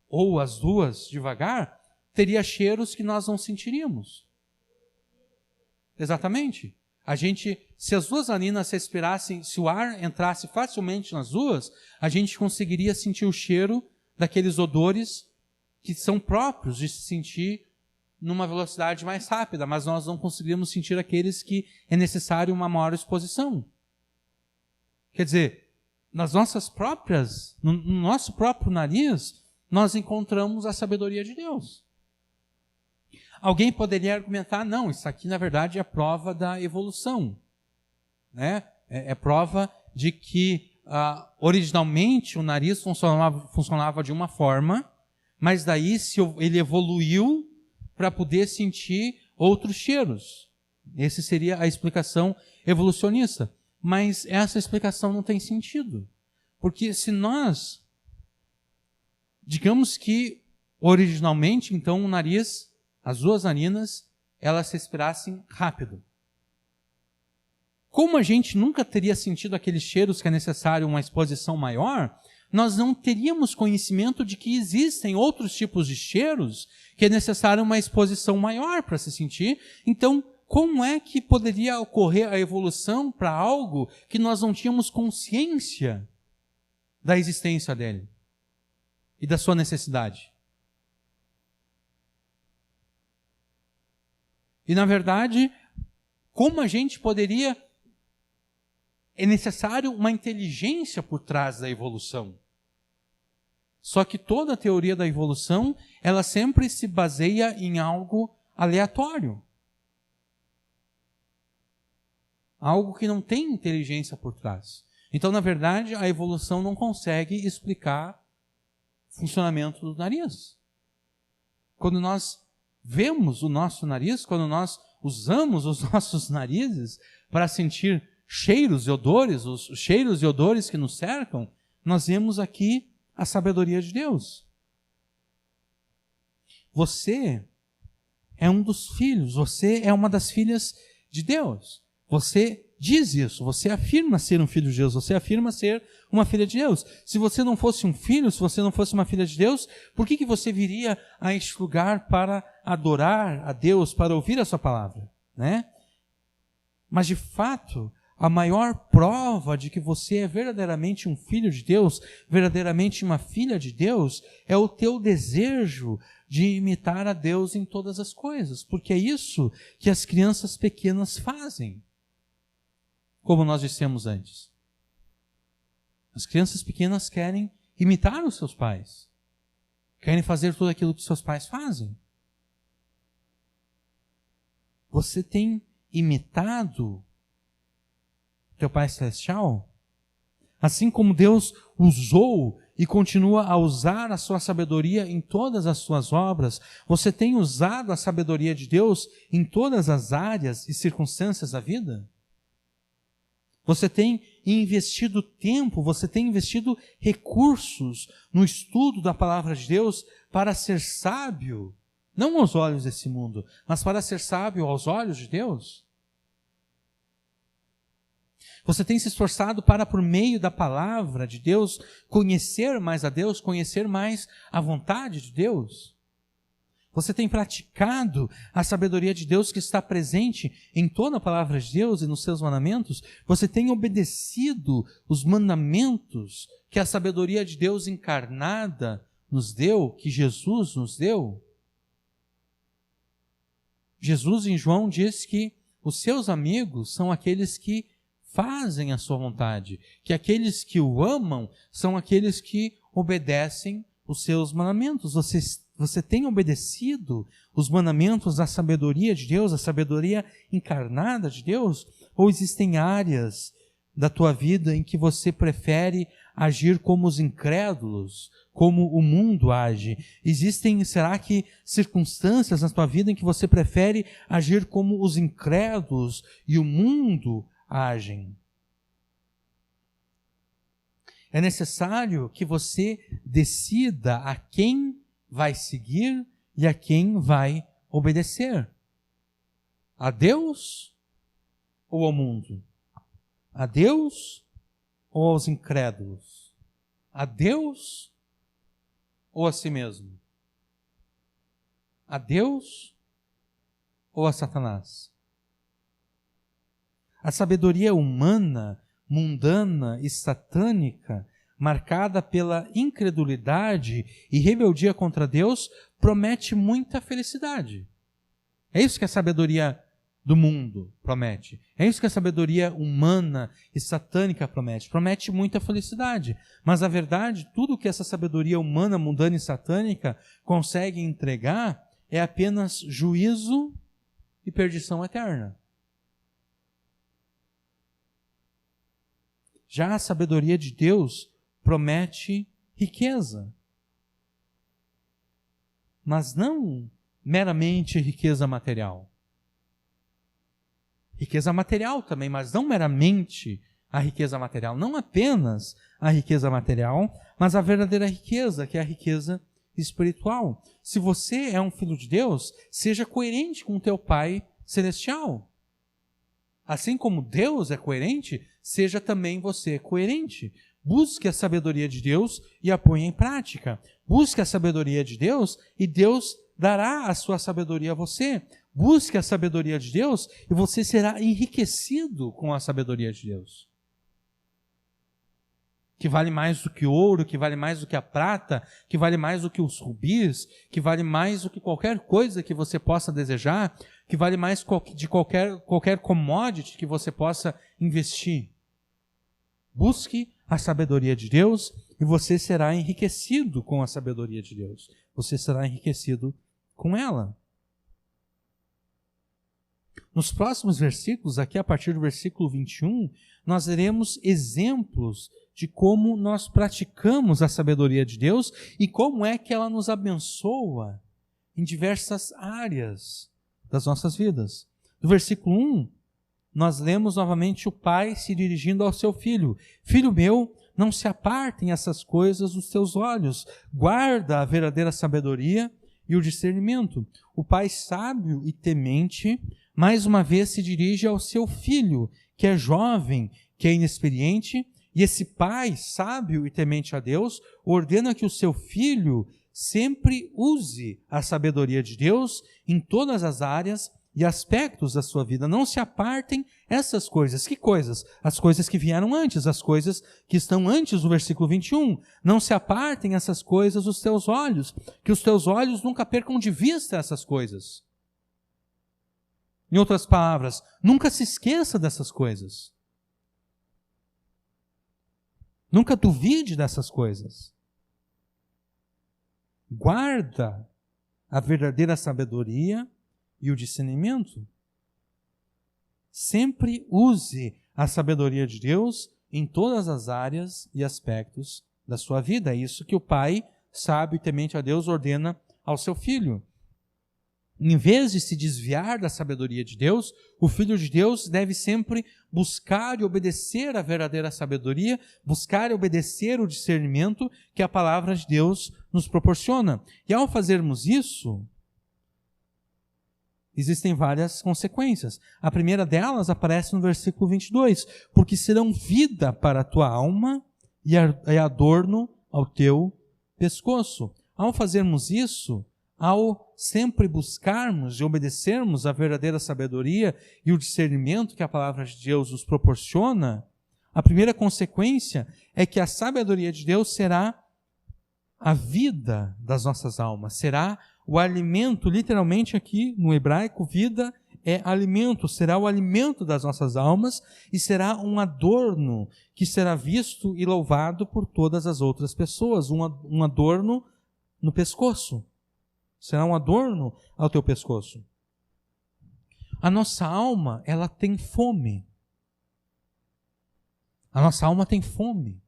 ou as duas devagar, teria cheiros que nós não sentiríamos. Exatamente. Se as duas narinas respirassem, se o ar entrasse facilmente nas duas, a gente conseguiria sentir o cheiro daqueles odores que são próprios de se sentir numa velocidade mais rápida, mas nós não conseguiríamos sentir aqueles que é necessário uma maior exposição. Quer dizer, no nosso próprio nariz, nós encontramos a sabedoria de Deus. Alguém poderia argumentar, não, isso aqui na verdade é prova da evolução, né? É prova de que originalmente o nariz funcionava de uma forma, mas daí ele evoluiu para poder sentir outros cheiros. Essa seria a explicação evolucionista. Mas essa explicação não tem sentido. Porque se nós, digamos que originalmente, então, o nariz, as duas narinas, elas respirassem rápido. Como a gente nunca teria sentido aqueles cheiros que é necessário uma exposição maior, nós não teríamos conhecimento de que existem outros tipos de cheiros que é necessário uma exposição maior para se sentir. Então, como é que poderia ocorrer a evolução para algo que nós não tínhamos consciência da existência dele e da sua necessidade? E, na verdade, como a gente poderia... É necessário uma inteligência por trás da evolução. Só que toda a teoria da evolução, ela sempre se baseia em algo aleatório. Algo que não tem inteligência por trás. Então, na verdade, a evolução não consegue explicar o funcionamento do nariz. Quando nós vemos o nosso nariz, quando nós usamos os nossos narizes para sentir cheiros e odores, os cheiros e odores que nos cercam, nós vemos aqui a sabedoria de Deus. Você é um dos filhos, você é uma das filhas de Deus. Você diz isso, você afirma ser um filho de Deus, você afirma ser uma filha de Deus. Se você não fosse um filho, se você não fosse uma filha de Deus, por que você viria a este lugar para adorar a Deus, para ouvir a sua palavra, né? Mas de fato, a maior prova de que você é verdadeiramente um filho de Deus, verdadeiramente uma filha de Deus, é o teu desejo de imitar a Deus em todas as coisas, porque é isso que as crianças pequenas fazem, como nós dissemos antes. As crianças pequenas querem imitar os seus pais, querem fazer tudo aquilo que seus pais fazem. Você tem imitado teu Pai Celestial? Assim como Deus usou e continua a usar a sua sabedoria em todas as suas obras, você tem usado a sabedoria de Deus em todas as áreas e circunstâncias da vida? Você tem investido tempo, você tem investido recursos no estudo da palavra de Deus para ser sábio, não aos olhos desse mundo, mas para ser sábio aos olhos de Deus? Você tem se esforçado para, por meio da palavra de Deus, conhecer mais a Deus, conhecer mais a vontade de Deus? Você tem praticado a sabedoria de Deus que está presente em toda a palavra de Deus e nos seus mandamentos? Você tem obedecido os mandamentos que a sabedoria de Deus encarnada nos deu, que Jesus nos deu? Jesus em João diz que os seus amigos são aqueles que fazem a sua vontade, que aqueles que o amam são aqueles que obedecem os seus mandamentos. Você tem obedecido os mandamentos da sabedoria de Deus, a sabedoria encarnada de Deus? Ou existem áreas da tua vida em que você prefere agir como os incrédulos, como o mundo age? Será que circunstâncias na tua vida em que você prefere agir como os incrédulos e o mundo agem? É necessário que você decida a quem vai seguir e a quem vai obedecer. A Deus ou ao mundo? A Deus ou aos incrédulos? A Deus ou a si mesmo? A Deus ou a Satanás? A sabedoria humana, mundana e satânica, marcada pela incredulidade e rebeldia contra Deus, promete muita felicidade. É isso que a sabedoria do mundo promete. É isso que a sabedoria humana e satânica promete. Promete muita felicidade. Mas a verdade, tudo que essa sabedoria humana, mundana e satânica consegue entregar é apenas juízo e perdição eterna. Já a sabedoria de Deus promete riqueza, mas não meramente riqueza material. Riqueza material também, mas não meramente a riqueza material. Não apenas a riqueza material, mas a verdadeira riqueza, que é a riqueza espiritual. Se você é um filho de Deus, seja coerente com o teu Pai celestial. Assim como Deus é coerente, seja também você coerente. Busque a sabedoria de Deus e a ponha em prática. Busque a sabedoria de Deus e Deus dará a sua sabedoria a você. Busque a sabedoria de Deus e você será enriquecido com a sabedoria de Deus. Que vale mais do que ouro, que vale mais do que a prata, que vale mais do que os rubis, que vale mais do que qualquer coisa que você possa desejar, que vale mais de qualquer commodity que você possa investir. Busque a sabedoria de Deus e você será enriquecido com a sabedoria de Deus. Você será enriquecido com ela. Nos próximos versículos, aqui a partir do versículo 21, nós veremos exemplos de como nós praticamos a sabedoria de Deus e como é que ela nos abençoa em diversas áreas das nossas vidas. No versículo 1, nós lemos novamente o pai se dirigindo ao seu filho. Filho meu, não se apartem essas coisas dos teus olhos. Guarda a verdadeira sabedoria e o discernimento. O pai sábio e temente, mais uma vez se dirige ao seu filho, que é jovem, que é inexperiente, e esse pai sábio e temente a Deus ordena que o seu filho sempre use a sabedoria de Deus em todas as áreas e aspectos da sua vida. Não se apartem essas coisas. Que coisas? As coisas que vieram antes, as coisas que estão antes do versículo 21. Não se apartem essas coisas dos teus olhos, que os teus olhos nunca percam de vista essas coisas. Em outras palavras, nunca se esqueça dessas coisas. Nunca duvide dessas coisas. Guarda a verdadeira sabedoria e o discernimento. Sempre use a sabedoria de Deus em todas as áreas e aspectos da sua vida. É isso que o pai sábio e temente a Deus ordena ao seu filho. Em vez de se desviar da sabedoria de Deus, o Filho de Deus deve sempre buscar e obedecer a verdadeira sabedoria, buscar e obedecer o discernimento que a palavra de Deus nos proporciona. E ao fazermos isso, existem várias consequências. A primeira delas aparece no versículo 22, porque serão vida para a tua alma e adorno ao teu pescoço. Ao fazermos isso, ao sempre buscarmos e obedecermos a verdadeira sabedoria e o discernimento que a palavra de Deus nos proporciona, a primeira consequência é que a sabedoria de Deus será a vida das nossas almas, será o alimento, literalmente aqui no hebraico, vida é alimento, será o alimento das nossas almas e será um adorno que será visto e louvado por todas as outras pessoas, um adorno no pescoço. Será um adorno ao teu pescoço. A nossa alma, ela tem fome. A nossa alma tem fome.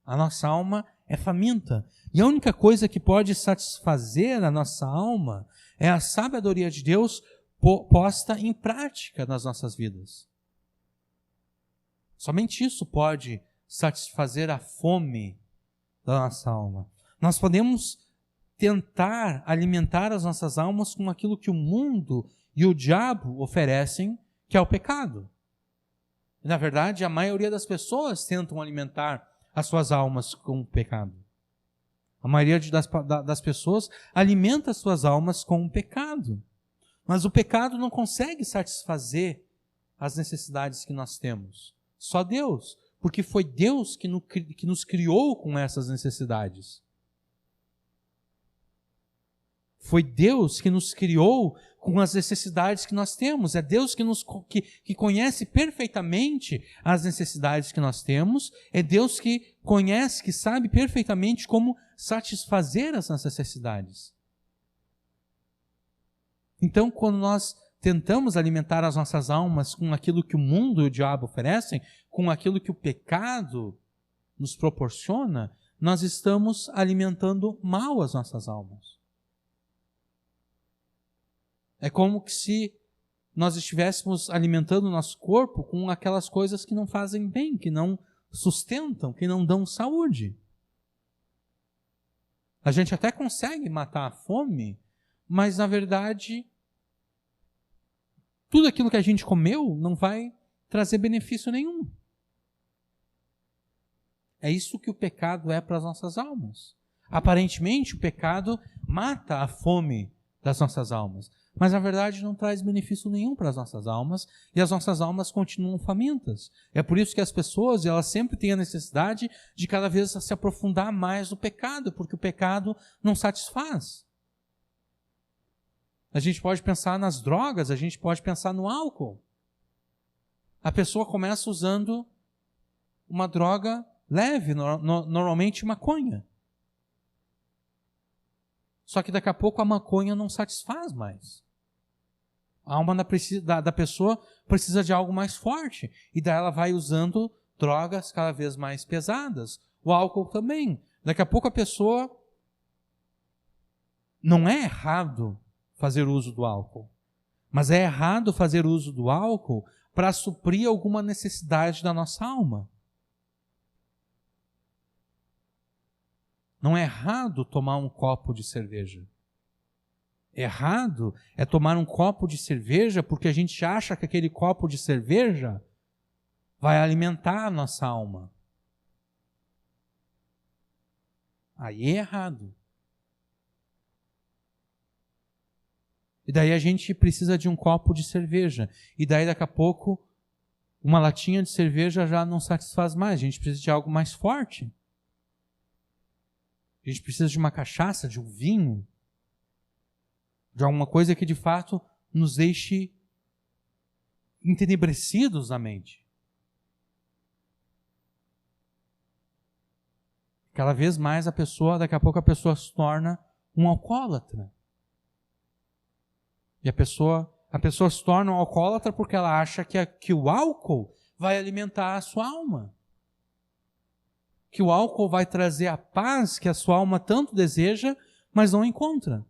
A nossa alma é faminta. E a única coisa que pode satisfazer a nossa alma é a sabedoria de Deus posta em prática nas nossas vidas. Somente isso pode satisfazer a fome da nossa alma. Nós podemos tentar alimentar as nossas almas com aquilo que o mundo e o diabo oferecem, que é o pecado. Na verdade, a maioria das pessoas tentam alimentar as suas almas com o pecado. A maioria das pessoas alimenta as suas almas com o pecado. Mas o pecado não consegue satisfazer as necessidades que nós temos. Só Deus, porque foi Deus que nos criou com essas necessidades. Foi Deus que nos criou com as necessidades que nós temos. É Deus que conhece perfeitamente as necessidades que nós temos. É Deus que conhece, que sabe perfeitamente como satisfazer essas necessidades. Então, quando nós tentamos alimentar as nossas almas com aquilo que o mundo e o diabo oferecem, com aquilo que o pecado nos proporciona, nós estamos alimentando mal as nossas almas. É como que se nós estivéssemos alimentando o nosso corpo com aquelas coisas que não fazem bem, que não sustentam, que não dão saúde. A gente até consegue matar a fome, mas na verdade, tudo aquilo que a gente comeu não vai trazer benefício nenhum. É isso que o pecado é para as nossas almas. Aparentemente, o pecado mata a fome das nossas almas, mas na verdade não traz benefício nenhum para as nossas almas e as nossas almas continuam famintas. É por isso que as pessoas, elas sempre têm a necessidade de cada vez se aprofundar mais no pecado, porque o pecado não satisfaz. A gente pode pensar nas drogas, a gente pode pensar no álcool. A pessoa começa usando uma droga leve, normalmente maconha. Só que daqui a pouco a maconha não satisfaz mais. A alma da pessoa precisa de algo mais forte. E daí ela vai usando drogas cada vez mais pesadas. O álcool também. Daqui a pouco a pessoa... Não é errado fazer uso do álcool. Mas é errado fazer uso do álcool para suprir alguma necessidade da nossa alma. Não é errado tomar um copo de cerveja. Errado é tomar um copo de cerveja porque a gente acha que aquele copo de cerveja vai alimentar a nossa alma. Aí é errado. E daí a gente precisa de um copo de cerveja. E daí daqui a pouco uma latinha de cerveja já não satisfaz mais. A gente precisa de algo mais forte. A gente precisa de uma cachaça, de um vinho, de alguma coisa que de fato nos deixe entenebrecidos na mente. Cada vez mais daqui a pouco a pessoa se torna um alcoólatra. E a pessoa se torna um alcoólatra porque ela acha que o álcool vai alimentar a sua alma. Que o álcool vai trazer a paz que a sua alma tanto deseja, mas não encontra.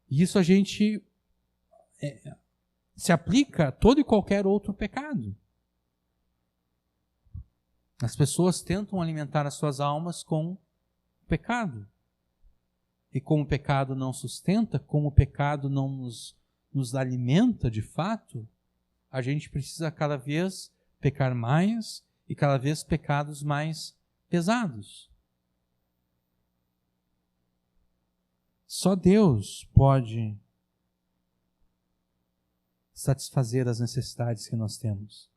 E isso a gente se aplica a todo e qualquer outro pecado. As pessoas tentam alimentar as suas almas com o pecado. E como o pecado não sustenta, como o pecado não nos alimenta de fato, a gente precisa cada vez pecar mais e cada vez pecados mais pesados. Só Deus pode satisfazer as necessidades que nós temos.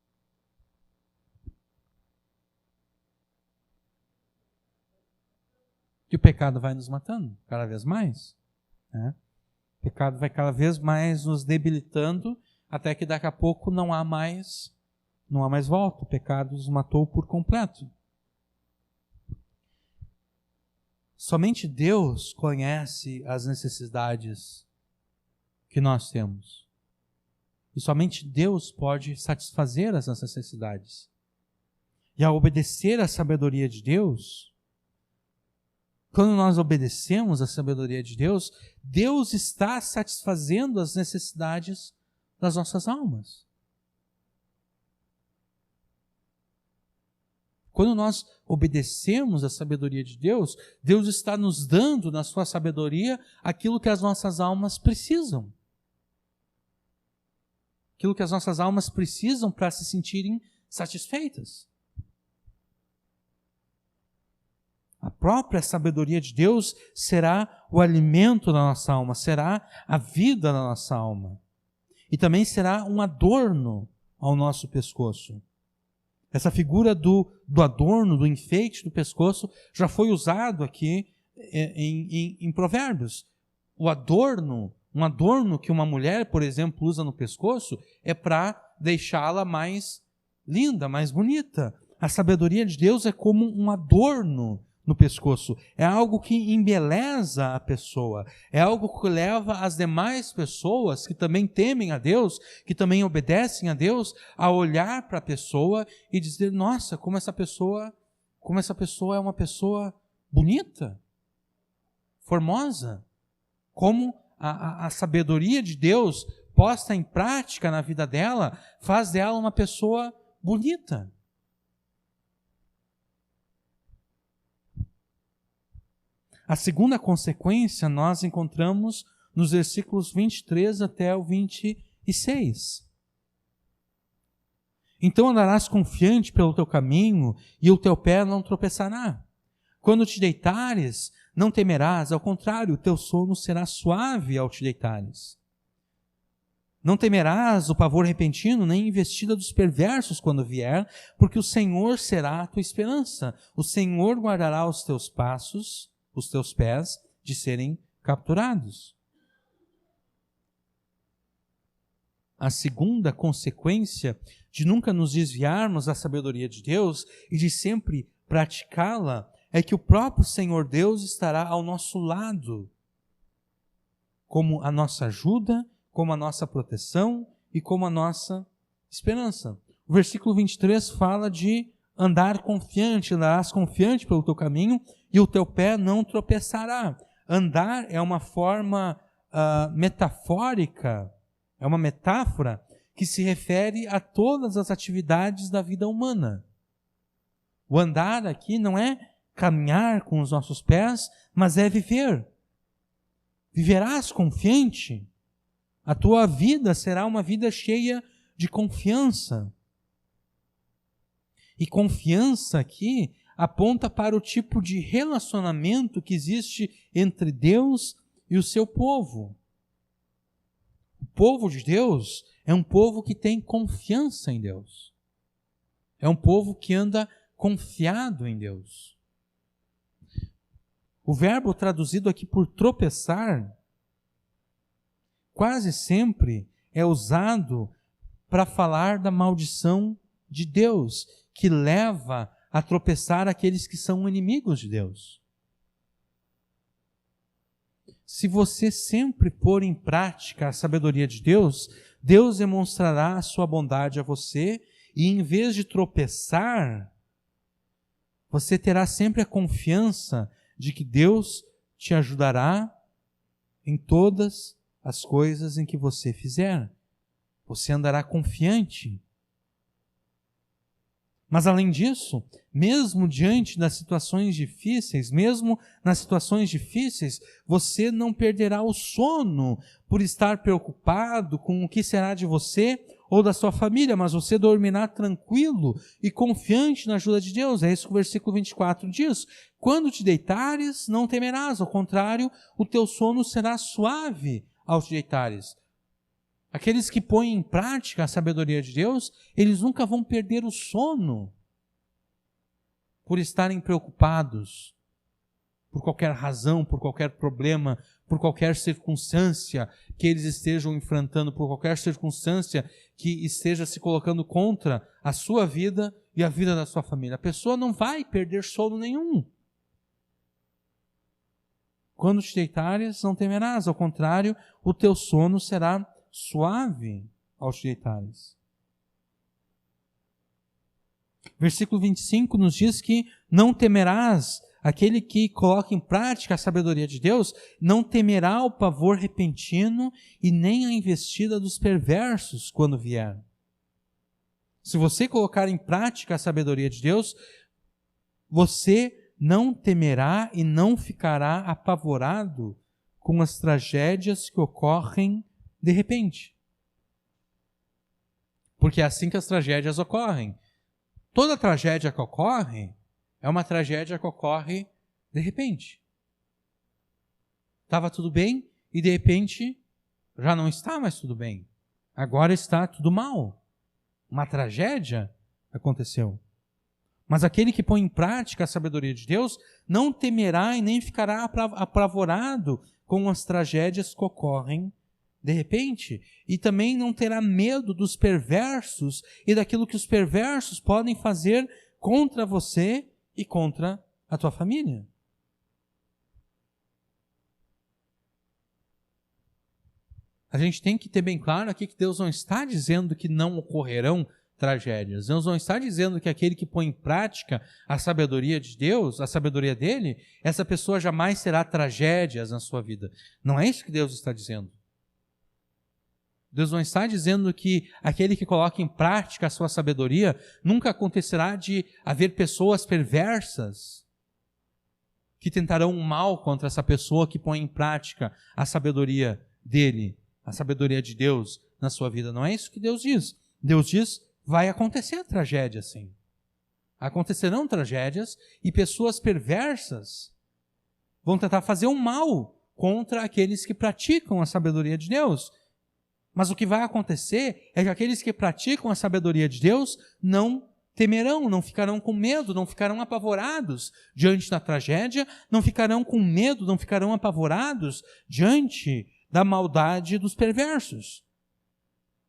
E o pecado vai nos matando cada vez mais, né? O pecado vai cada vez mais nos debilitando, até que daqui a pouco não há mais volta. O pecado nos matou por completo. Somente Deus conhece as necessidades que nós temos. E somente Deus pode satisfazer essas necessidades. E ao obedecer à sabedoria de Deus, quando nós obedecemos à sabedoria de Deus, Deus está satisfazendo as necessidades das nossas almas. Quando nós obedecemos à sabedoria de Deus, Deus está nos dando, na sua sabedoria, aquilo que as nossas almas precisam. Aquilo que as nossas almas precisam para se sentirem satisfeitas. A própria sabedoria de Deus será o alimento da nossa alma, será a vida da nossa alma. E também será um adorno ao nosso pescoço. Essa figura do adorno, do enfeite do pescoço, já foi usado aqui em Provérbios. O adorno, um adorno que uma mulher, por exemplo, usa no pescoço, é para deixá-la mais linda, mais bonita. A sabedoria de Deus é como um adorno no pescoço. É algo que embeleza a pessoa. É algo que leva as demais pessoas que também temem a Deus, que também obedecem a Deus, a olhar para a pessoa e dizer, nossa, como essa pessoa é uma pessoa bonita, formosa. Como a sabedoria de Deus posta em prática na vida dela, faz dela uma pessoa bonita. A segunda consequência nós encontramos nos versículos 23 até o 26. Então andarás confiante pelo teu caminho, e o teu pé não tropeçará. Quando te deitares, não temerás, ao contrário, o teu sono será suave ao te deitares. Não temerás o pavor repentino, nem a investida dos perversos quando vier, porque o Senhor será a tua esperança. O Senhor guardará os teus passos, os teus pés, de serem capturados. A segunda consequência de nunca nos desviarmos da sabedoria de Deus e de sempre praticá-la é que o próprio Senhor Deus estará ao nosso lado, como a nossa ajuda, como a nossa proteção e como a nossa esperança. O versículo 23 fala de andar confiante, andarás confiante pelo teu caminho e o teu pé não tropeçará. Andar é uma forma metafórica, é uma metáfora que se refere a todas as atividades da vida humana. O andar aqui não é caminhar com os nossos pés, mas é viver. Viverás confiante. A tua vida será uma vida cheia de confiança. E confiança aqui aponta para o tipo de relacionamento que existe entre Deus e o seu povo. O povo de Deus é um povo que tem confiança em Deus. É um povo que anda confiado em Deus. O verbo traduzido aqui por tropeçar quase sempre é usado para falar da maldição de Deus, que leva a tropeçar aqueles que são inimigos de Deus. Se você sempre pôr em prática a sabedoria de Deus, Deus demonstrará a sua bondade a você e em vez de tropeçar, você terá sempre a confiança de que Deus te ajudará em todas as coisas em que você fizer. Você andará confiante. Mas além disso, mesmo diante das situações difíceis, você não perderá o sono por estar preocupado com o que será de você ou da sua família, mas você dormirá tranquilo e confiante na ajuda de Deus. É isso que o versículo 24 diz. Quando te deitares, não temerás, ao contrário, o teu sono será suave ao te deitares. Aqueles que põem em prática a sabedoria de Deus, eles nunca vão perder o sono por estarem preocupados por qualquer razão, por qualquer problema, por qualquer circunstância que eles estejam enfrentando, por qualquer circunstância que esteja se colocando contra a sua vida e a vida da sua família. A pessoa não vai perder sono nenhum. Quando te deitares, não temerás. Ao contrário, o teu sono será suave ao te deitares. Versículo 25 nos diz que não temerás. Aquele que coloca em prática a sabedoria de Deus não temerá o pavor repentino e nem a investida dos perversos quando vier. Se você colocar em prática a sabedoria de Deus, você não temerá e não ficará apavorado com as tragédias que ocorrem de repente. Porque é assim que as tragédias ocorrem. Toda tragédia que ocorre é uma tragédia que ocorre de repente. Estava tudo bem e de repente já não está mais tudo bem. Agora está tudo mal. Uma tragédia aconteceu. Mas aquele que põe em prática a sabedoria de Deus não temerá e nem ficará apavorado com as tragédias que ocorrem de repente. E também não terá medo dos perversos e daquilo que os perversos podem fazer contra você e contra a tua família. A gente tem que ter bem claro aqui que Deus não está dizendo que não ocorrerão tragédias. Deus não está dizendo que aquele que põe em prática a sabedoria de Deus, a sabedoria dele, essa pessoa jamais terá tragédias na sua vida. Não é isso que Deus está dizendo. Deus não está dizendo que aquele que coloca em prática a sua sabedoria nunca acontecerá de haver pessoas perversas que tentarão o mal contra essa pessoa que põe em prática a sabedoria dele, a sabedoria de Deus na sua vida. Não é isso que Deus diz. Deus diz, vai acontecer tragédia sim. Acontecerão tragédias e pessoas perversas vão tentar fazer o mal contra aqueles que praticam a sabedoria de Deus. Mas o que vai acontecer é que aqueles que praticam a sabedoria de Deus não temerão, não ficarão com medo, não ficarão apavorados diante da tragédia, não ficarão com medo, não ficarão apavorados diante da maldade dos perversos.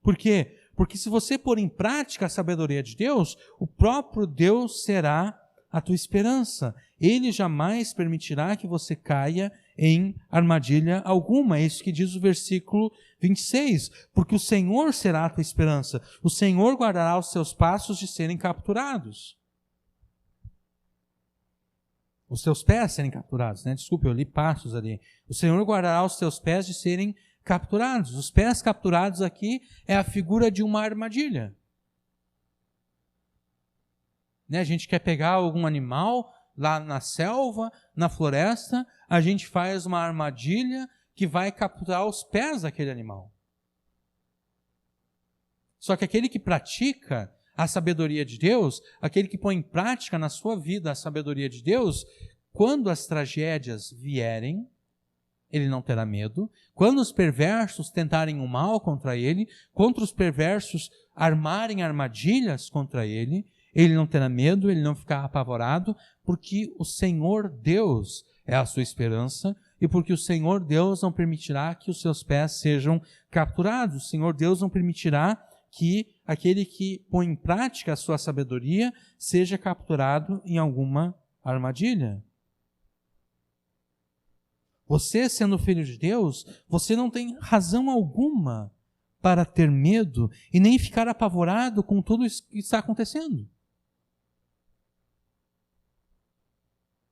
Por quê? Porque se você pôr em prática a sabedoria de Deus, o próprio Deus será a tua esperança. Ele jamais permitirá que você caia em armadilha alguma. É isso que diz o versículo 26. Porque o Senhor será a tua esperança. O Senhor guardará os seus passos de serem capturados. Os seus pés serem capturados, né? Desculpe, eu li passos ali. O Senhor guardará os teus pés de serem capturados. Os pés capturados aqui é a figura de uma armadilha. Né? A gente quer pegar algum animal lá na selva, na floresta, a gente faz uma armadilha que vai capturar os pés daquele animal. Só que aquele que pratica a sabedoria de Deus, aquele que põe em prática na sua vida a sabedoria de Deus, quando as tragédias vierem, ele não terá medo. Quando os perversos tentarem o mal contra ele, contra os perversos armarem armadilhas contra ele, ele não terá medo, ele não ficará apavorado, porque o Senhor Deus é a sua esperança e porque o Senhor Deus não permitirá que os seus pés sejam capturados. O Senhor Deus não permitirá que aquele que põe em prática a sua sabedoria seja capturado em alguma armadilha. Você, sendo filho de Deus, você não tem razão alguma para ter medo e nem ficar apavorado com tudo isso que está acontecendo.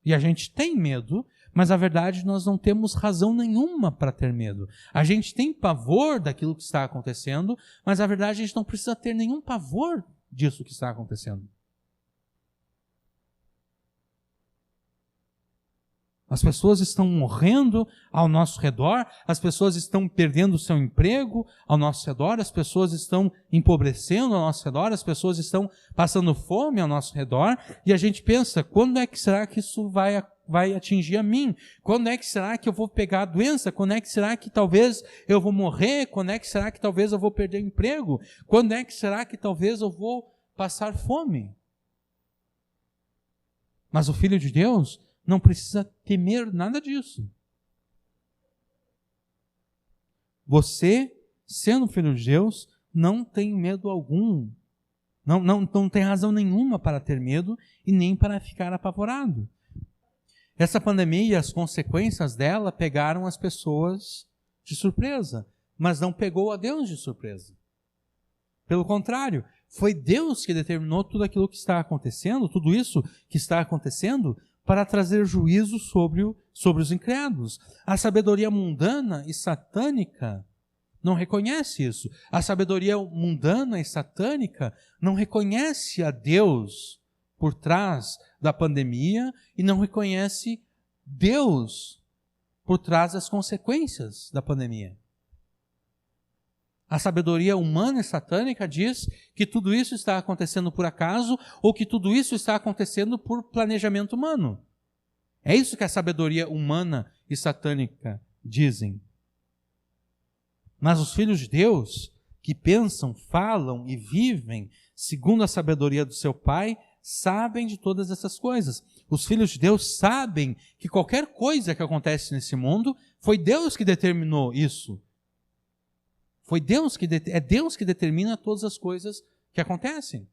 E a gente tem medo, mas na verdade nós não temos razão nenhuma para ter medo. A gente tem pavor daquilo que está acontecendo, mas na verdade a gente não precisa ter nenhum pavor disso que está acontecendo. As pessoas estão morrendo ao nosso redor, as pessoas estão perdendo o seu emprego ao nosso redor, as pessoas estão empobrecendo ao nosso redor, as pessoas estão passando fome ao nosso redor, e a gente pensa, quando é que será que isso vai atingir a mim? Quando é que será que eu vou pegar a doença? Quando é que será que talvez eu vou morrer? Quando é que será que talvez eu vou perder o emprego? Quando é que será que talvez eu vou passar fome? Mas o Filho de Deus não precisa temer nada disso. Você, sendo filho de Deus, não tem medo algum. Não tem razão nenhuma para ter medo e nem para ficar apavorado. Essa pandemia e as consequências dela pegaram as pessoas de surpresa, mas não pegou a Deus de surpresa. Pelo contrário, foi Deus que determinou tudo aquilo que está acontecendo, tudo isso que está acontecendo, para trazer juízo sobre os incrédulos. A sabedoria mundana e satânica não reconhece isso. A sabedoria mundana e satânica não reconhece a Deus por trás da pandemia e não reconhece Deus por trás das consequências da pandemia. A sabedoria humana e satânica diz que tudo isso está acontecendo por acaso ou que tudo isso está acontecendo por planejamento humano. É isso que a sabedoria humana e satânica dizem. Mas os filhos de Deus, que pensam, falam e vivem segundo a sabedoria do seu Pai, sabem de todas essas coisas. Os filhos de Deus sabem que qualquer coisa que acontece nesse mundo, foi Deus que determinou isso. É Deus que determina todas as coisas que acontecem.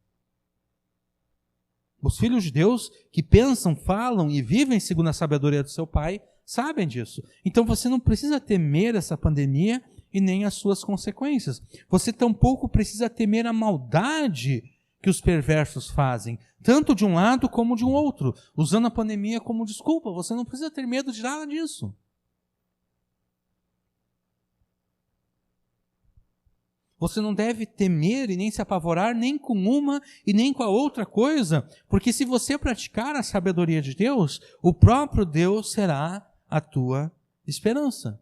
Os filhos de Deus que pensam, falam e vivem segundo a sabedoria do seu Pai, sabem disso. Então você não precisa temer essa pandemia e nem as suas consequências. Você tampouco precisa temer a maldade que os perversos fazem, tanto de um lado como de um outro, usando a pandemia como desculpa. Você não precisa ter medo de nada disso. Você não deve temer e nem se apavorar nem com uma e nem com a outra coisa, porque se você praticar a sabedoria de Deus, o próprio Deus será a tua esperança.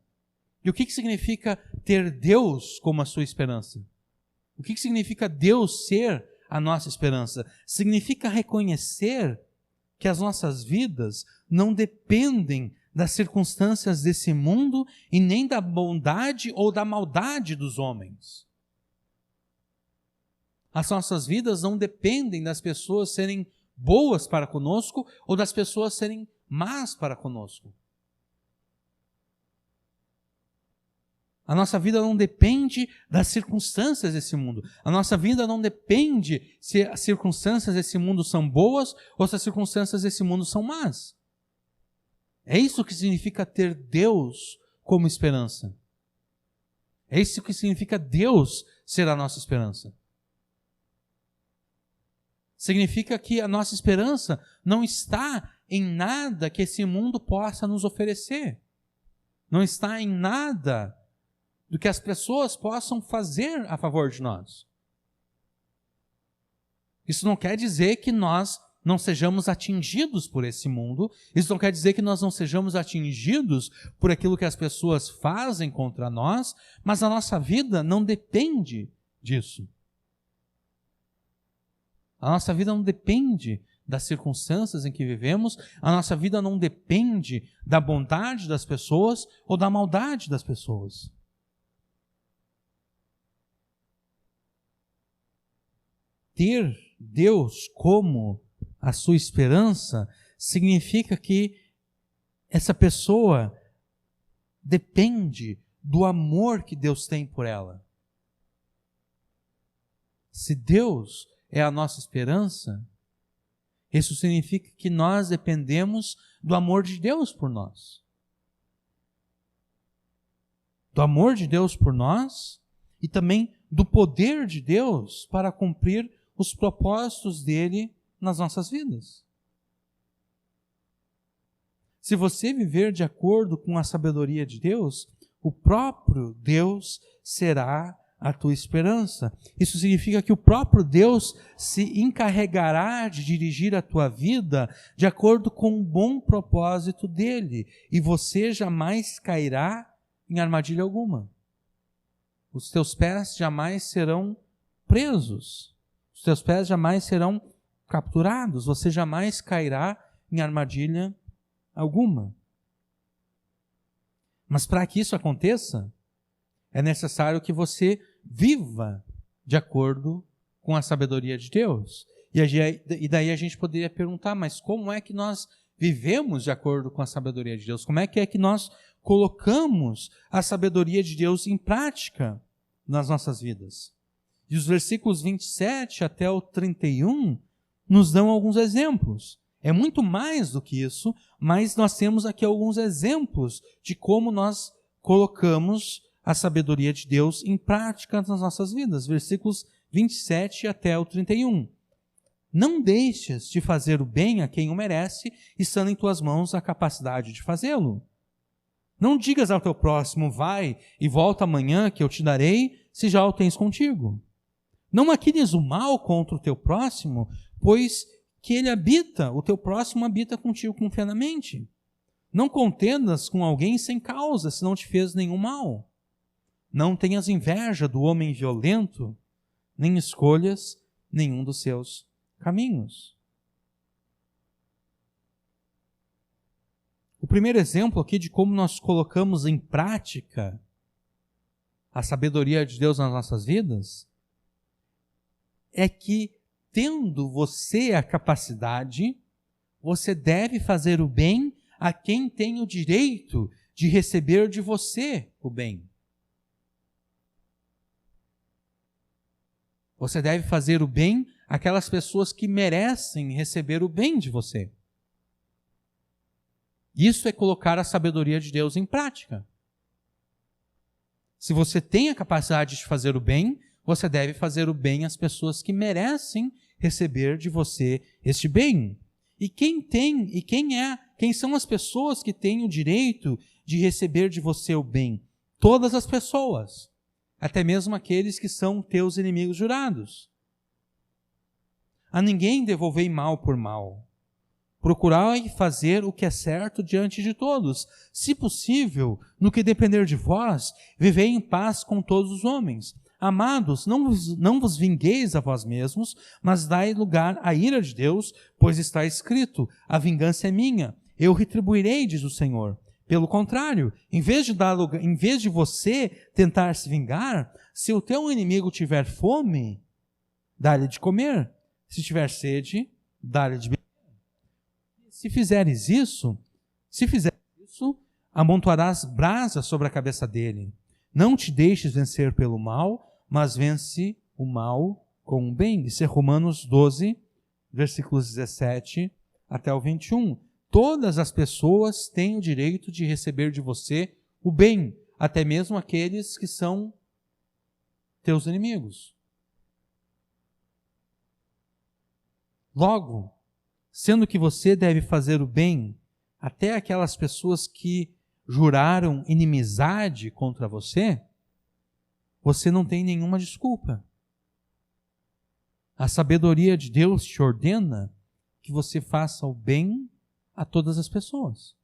E o que significa ter Deus como a sua esperança? O que significa Deus ser a nossa esperança? Significa reconhecer que as nossas vidas não dependem das circunstâncias desse mundo e nem da bondade ou da maldade dos homens. As nossas vidas não dependem das pessoas serem boas para conosco ou das pessoas serem más para conosco. A nossa vida não depende das circunstâncias desse mundo. A nossa vida não depende se as circunstâncias desse mundo são boas ou se as circunstâncias desse mundo são más. É isso que significa ter Deus como esperança. É isso que significa Deus ser a nossa esperança. Significa que a nossa esperança não está em nada que esse mundo possa nos oferecer. Não está em nada do que as pessoas possam fazer a favor de nós. Isso não quer dizer que nós não sejamos atingidos por esse mundo. Isso não quer dizer que nós não sejamos atingidos por aquilo que as pessoas fazem contra nós, mas a nossa vida não depende disso. A nossa vida não depende das circunstâncias em que vivemos, a nossa vida não depende da bondade das pessoas ou da maldade das pessoas. Ter Deus como a sua esperança significa que essa pessoa depende do amor que Deus tem por ela. Se Deus é a nossa esperança, isso significa que nós dependemos do amor de Deus por nós. Do amor de Deus por nós e também do poder de Deus para cumprir os propósitos dele nas nossas vidas. Se você viver de acordo com a sabedoria de Deus, o próprio Deus será a tua esperança. Isso significa que o próprio Deus se encarregará de dirigir a tua vida de acordo com o bom propósito dele, e você jamais cairá em armadilha alguma. Os teus pés jamais serão presos. Os teus pés jamais serão capturados. Você jamais cairá em armadilha alguma. Mas para que isso aconteça, é necessário que você viva de acordo com a sabedoria de Deus. E daí a gente poderia perguntar, mas como é que nós vivemos de acordo com a sabedoria de Deus? Como é que nós colocamos a sabedoria de Deus em prática nas nossas vidas? E os versículos 27 até o 31 nos dão alguns exemplos. É muito mais do que isso, mas nós temos aqui alguns exemplos de como nós colocamos a sabedoria de Deus em prática nas nossas vidas. Versículos 27 até o 31. Não deixes de fazer o bem a quem o merece, estando em tuas mãos a capacidade de fazê-lo. Não digas ao teu próximo, vai e volta amanhã que eu te darei, se já o tens contigo. Não maquines o mal contra o teu próximo, pois que ele habita, o teu próximo habita contigo confiadamente. Não contendas com alguém sem causa, se não te fez nenhum mal. Não tenhas inveja do homem violento, nem escolhas nenhum dos seus caminhos. O primeiro exemplo aqui de como nós colocamos em prática a sabedoria de Deus nas nossas vidas é que, tendo você a capacidade, você deve fazer o bem a quem tem o direito de receber de você o bem. Você deve fazer o bem àquelas pessoas que merecem receber o bem de você. Isso é colocar a sabedoria de Deus em prática. Se você tem a capacidade de fazer o bem, você deve fazer o bem às pessoas que merecem receber de você este bem. E quem são as pessoas que têm o direito de receber de você o bem? Todas as pessoas, até mesmo aqueles que são teus inimigos jurados. A ninguém devolvei mal por mal. Procurai fazer o que é certo diante de todos. Se possível, no que depender de vós, vivei em paz com todos os homens. Amados, não vos vingueis a vós mesmos, mas dai lugar à ira de Deus, pois está escrito, a vingança é minha, eu retribuirei, diz o Senhor. Pelo contrário, em vez de você tentar se vingar, se o teu inimigo tiver fome, dá-lhe de comer. Se tiver sede, dá-lhe de beber. Se fizeres isso, amontoarás brasas sobre a cabeça dele. Não te deixes vencer pelo mal, mas vence o mal com o bem. Isso é Romanos 12, versículos 17 até o 21. Todas as pessoas têm o direito de receber de você o bem, até mesmo aqueles que são teus inimigos. Logo, sendo que você deve fazer o bem até aquelas pessoas que juraram inimizade contra você, você não tem nenhuma desculpa. A sabedoria de Deus te ordena que você faça o bem a todas as pessoas.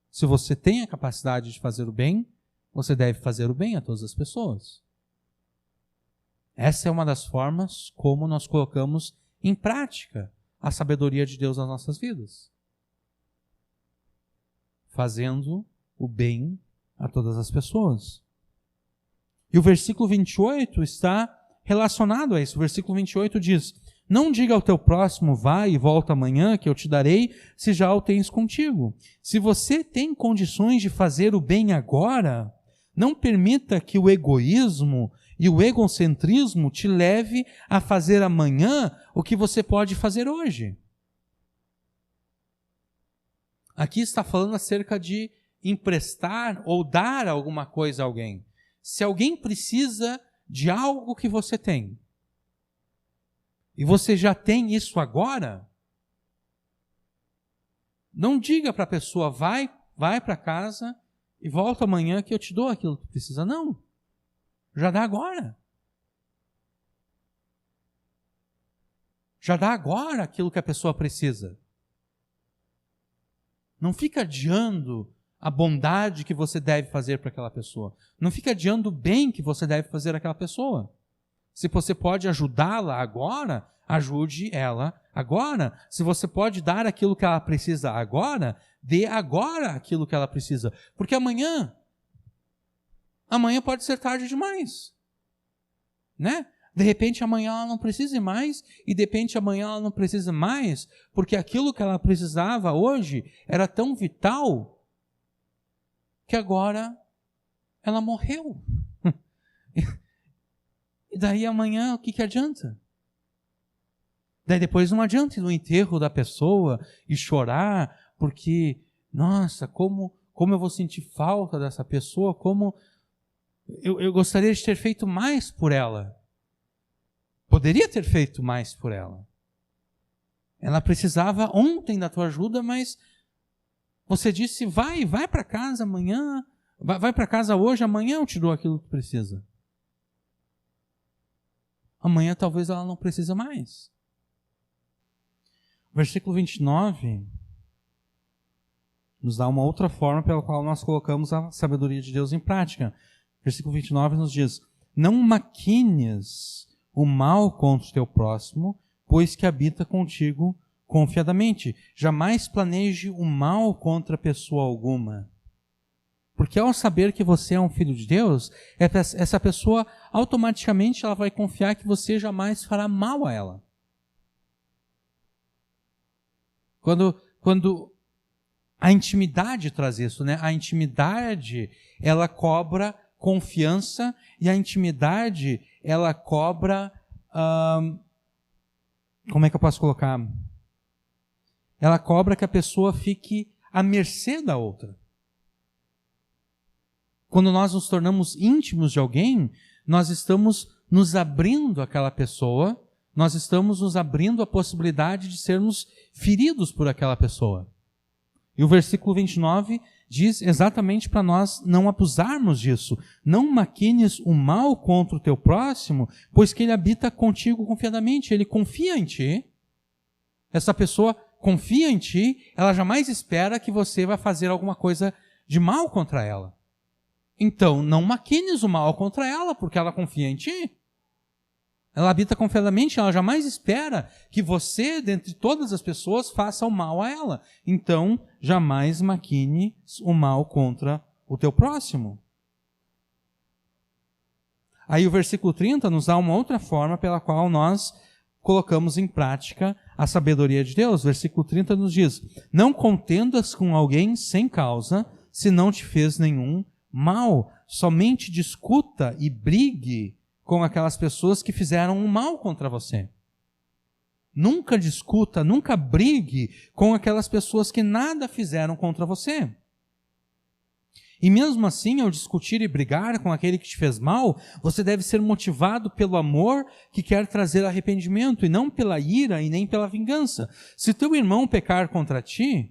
Se você tem a capacidade de fazer o bem, você deve fazer o bem a todas as pessoas. Essa é uma das formas como nós colocamos em prática a sabedoria de Deus nas nossas vidas. Fazendo o bem a todas as pessoas. E o versículo 28 está relacionado a isso. O versículo 28 diz, não diga ao teu próximo, vai e volta amanhã que eu te darei, se já o tens contigo. Se você tem condições de fazer o bem agora, não permita que o egoísmo e o egocentrismo te leve a fazer amanhã o que você pode fazer hoje. Aqui está falando acerca de emprestar ou dar alguma coisa a alguém. Se alguém precisa de algo que você tem, e você já tem isso agora, não diga para a pessoa, vai para casa e volta amanhã que eu te dou aquilo que precisa. Não. Já dá agora. Já dá agora aquilo que a pessoa precisa. Não fica adiando a bondade que você deve fazer para aquela pessoa. Não fica adiando o bem que você deve fazer àquela pessoa. Se você pode ajudá-la agora, ajude ela agora. Se você pode dar aquilo que ela precisa agora, dê agora aquilo que ela precisa. Porque amanhã pode ser tarde demais. Né? De repente amanhã ela não precisa mais, e de repente amanhã ela não precisa mais, porque aquilo que ela precisava hoje era tão vital que agora ela morreu. E daí amanhã o que adianta? Daí depois não adianta ir no enterro da pessoa e chorar, porque, nossa, como eu vou sentir falta dessa pessoa, como eu gostaria de ter feito mais por ela. Poderia ter feito mais por ela. Ela precisava ontem da tua ajuda, mas você disse, vai para casa amanhã, vai para casa hoje, amanhã eu te dou aquilo que precisa. Amanhã talvez ela não precise mais. Versículo 29 nos dá uma outra forma pela qual nós colocamos a sabedoria de Deus em prática. Versículo 29 nos diz, não maquines o mal contra o teu próximo, pois que habita contigo confiadamente. Jamais planeje o mal contra pessoa alguma. Porque ao saber que você é um filho de Deus, essa pessoa automaticamente ela vai confiar que você jamais fará mal a ela. Quando a intimidade traz isso, né? A intimidade, ela cobra confiança e a intimidade, ela cobra... como é que eu posso colocar? Ela cobra que a pessoa fique à mercê da outra. Quando nós nos tornamos íntimos de alguém, nós estamos nos abrindo àquela pessoa, nós estamos nos abrindo à possibilidade de sermos feridos por aquela pessoa. E o versículo 29 diz exatamente para nós não abusarmos disso. Não maquines o mal contra o teu próximo, pois que ele habita contigo confiadamente, ele confia em ti. Essa pessoa confia em ti, ela jamais espera que você vai fazer alguma coisa de mal contra ela. Então, não maquines o mal contra ela, porque ela confia em ti. Ela habita confiadamente, ela jamais espera que você, dentre todas as pessoas, faça o mal a ela. Então, jamais maquine o mal contra o teu próximo. Aí o versículo 30 nos dá uma outra forma pela qual nós colocamos em prática a sabedoria de Deus. Versículo 30 nos diz, não contendas com alguém sem causa, se não te fez nenhum mal. Somente discuta e brigue com aquelas pessoas que fizeram um mal contra você. Nunca discuta, nunca brigue com aquelas pessoas que nada fizeram contra você. E mesmo assim, ao discutir e brigar com aquele que te fez mal, você deve ser motivado pelo amor que quer trazer arrependimento, e não pela ira e nem pela vingança. Se teu irmão pecar contra ti,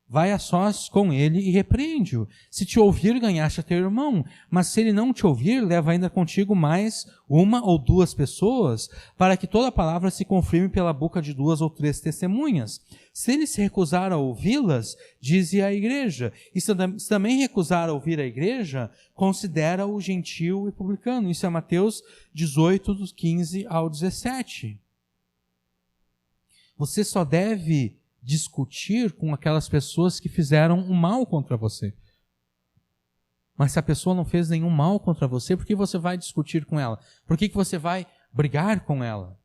vai a sós com ele e repreende-o. Se te ouvir, ganhaste a teu irmão. Mas se ele não te ouvir, leva ainda contigo mais uma ou duas pessoas, para que toda palavra se confirme pela boca de 2 ou 3 testemunhas. Se ele se recusar a ouvi-las, dize à igreja. E se também recusar a ouvir a igreja, considera-o gentil e publicano. Isso é Mateus 18, dos 15 ao 17. Você só deve discutir com aquelas pessoas que fizeram um mal contra você. Mas se a pessoa não fez nenhum mal contra você, por que você vai discutir com ela? Por que você vai brigar com ela?